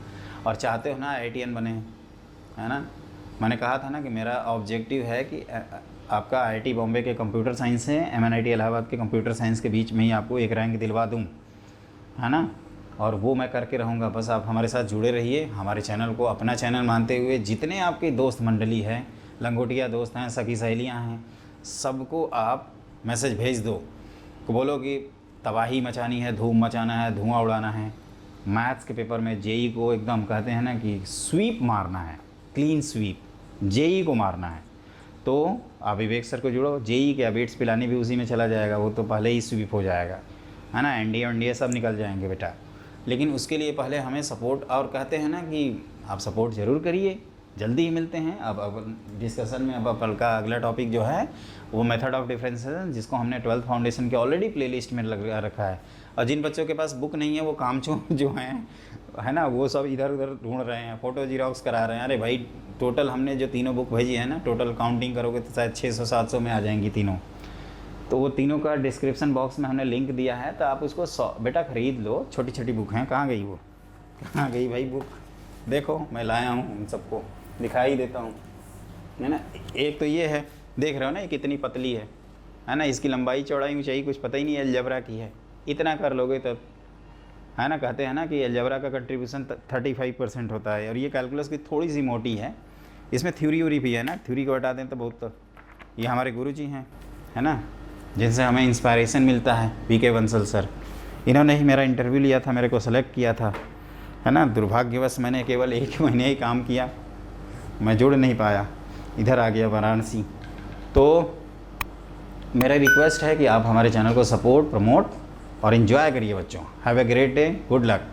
और चाहते हो ना IITian बने, है ना। मैंने कहा था ना कि मेरा ऑब्जेक्टिव है कि आपका IIT बॉम्बे के कंप्यूटर साइंस से MNIT इलाहाबाद के कंप्यूटर साइंस के बीच में ही आपको एक रैंक दिलवा दूँ, है ना। और वो मैं करके रहूँगा। बस आप हमारे साथ जुड़े रहिए, हमारे चैनल को अपना चैनल मानते हुए। जितने आपके दोस्त मंडली हैं, लंगोटिया दोस्त हैं, सखी सहेलियाँ हैं, सबको आप मैसेज भेज दो, को बोलो कि तबाही मचानी है, धूम मचाना है, धुआं उड़ाना है। मैथ्स के पेपर में जेई को एकदम कहते हैं ना कि स्वीप मारना है, क्लीन स्वीप, जेई को मारना है। तो आप विवेक सर को जुड़ो, जेई के अपडेट्स पिलाने भी उसी में चला जाएगा, वो तो पहले ही स्वीप हो जाएगा, है ना। एनडीए सब निकल जाएंगे बेटा। लेकिन उसके लिए पहले हमें सपोर्ट, और कहते हैं ना कि आप सपोर्ट ज़रूर करिए। जल्दी ही मिलते हैं। अब डिस्कशन में अब कल का अगला टॉपिक जो है वो मेथड ऑफ डिफरेंशिएशन, जिसको हमने 12th फाउंडेशन के ऑलरेडी प्लेलिस्ट में लगा रखा है। और जिन बच्चों के पास बुक नहीं है वो कामचोर जो हैं, है ना, वो सब इधर उधर ढूंढ रहे हैं, फ़ोटो जीरोक्स करा रहे हैं। अरे भाई, टोटल हमने जो तीनों बुक भेजी है ना, टोटल काउंटिंग करोगे तो शायद 600-700 में आ जाएंगी तीनों। तो वो तीनों का डिस्क्रिप्शन बॉक्स में हमने लिंक दिया है, तो आप उसको बेटा ख़रीद लो। छोटी छोटी बुक हैं, कहाँ गई वो, कहाँ गई भाई बुक? देखो मैं लाया हूँ, उन सबको दिखाई देता हूँ, है ना। एक तो ये है, देख रहे हो ना, ये कितनी पतली है ना। इसकी लंबाई चौड़ाई ऊंचाई कुछ पता ही नहीं अलजेब्रा की है। इतना कर लोगे तब, है ना। कहते हैं ना कि अलजेब्रा का कंट्रीब्यूशन 35% होता है, और ये कैलकुलस की थोड़ी सी मोटी है। इसमें थ्योरी भी है ना, थ्योरी को हटा दें तो बहुत। तो ये हमारे गुरु जी हैं, है ना, जिनसे हमें इंस्पायरेशन मिलता है, PK बंसल सर। इन्होंने ही मेरा इंटरव्यू लिया था, मेरे को सेलेक्ट किया था, है ना। दुर्भाग्यवश मैंने केवल 1 महीने ही काम किया, मैं जुड़ नहीं पाया, इधर आ गया वाराणसी। तो मेरा रिक्वेस्ट है कि आप हमारे चैनल को सपोर्ट, प्रमोट और इन्जॉय करिए बच्चों। Have a great day, good luck.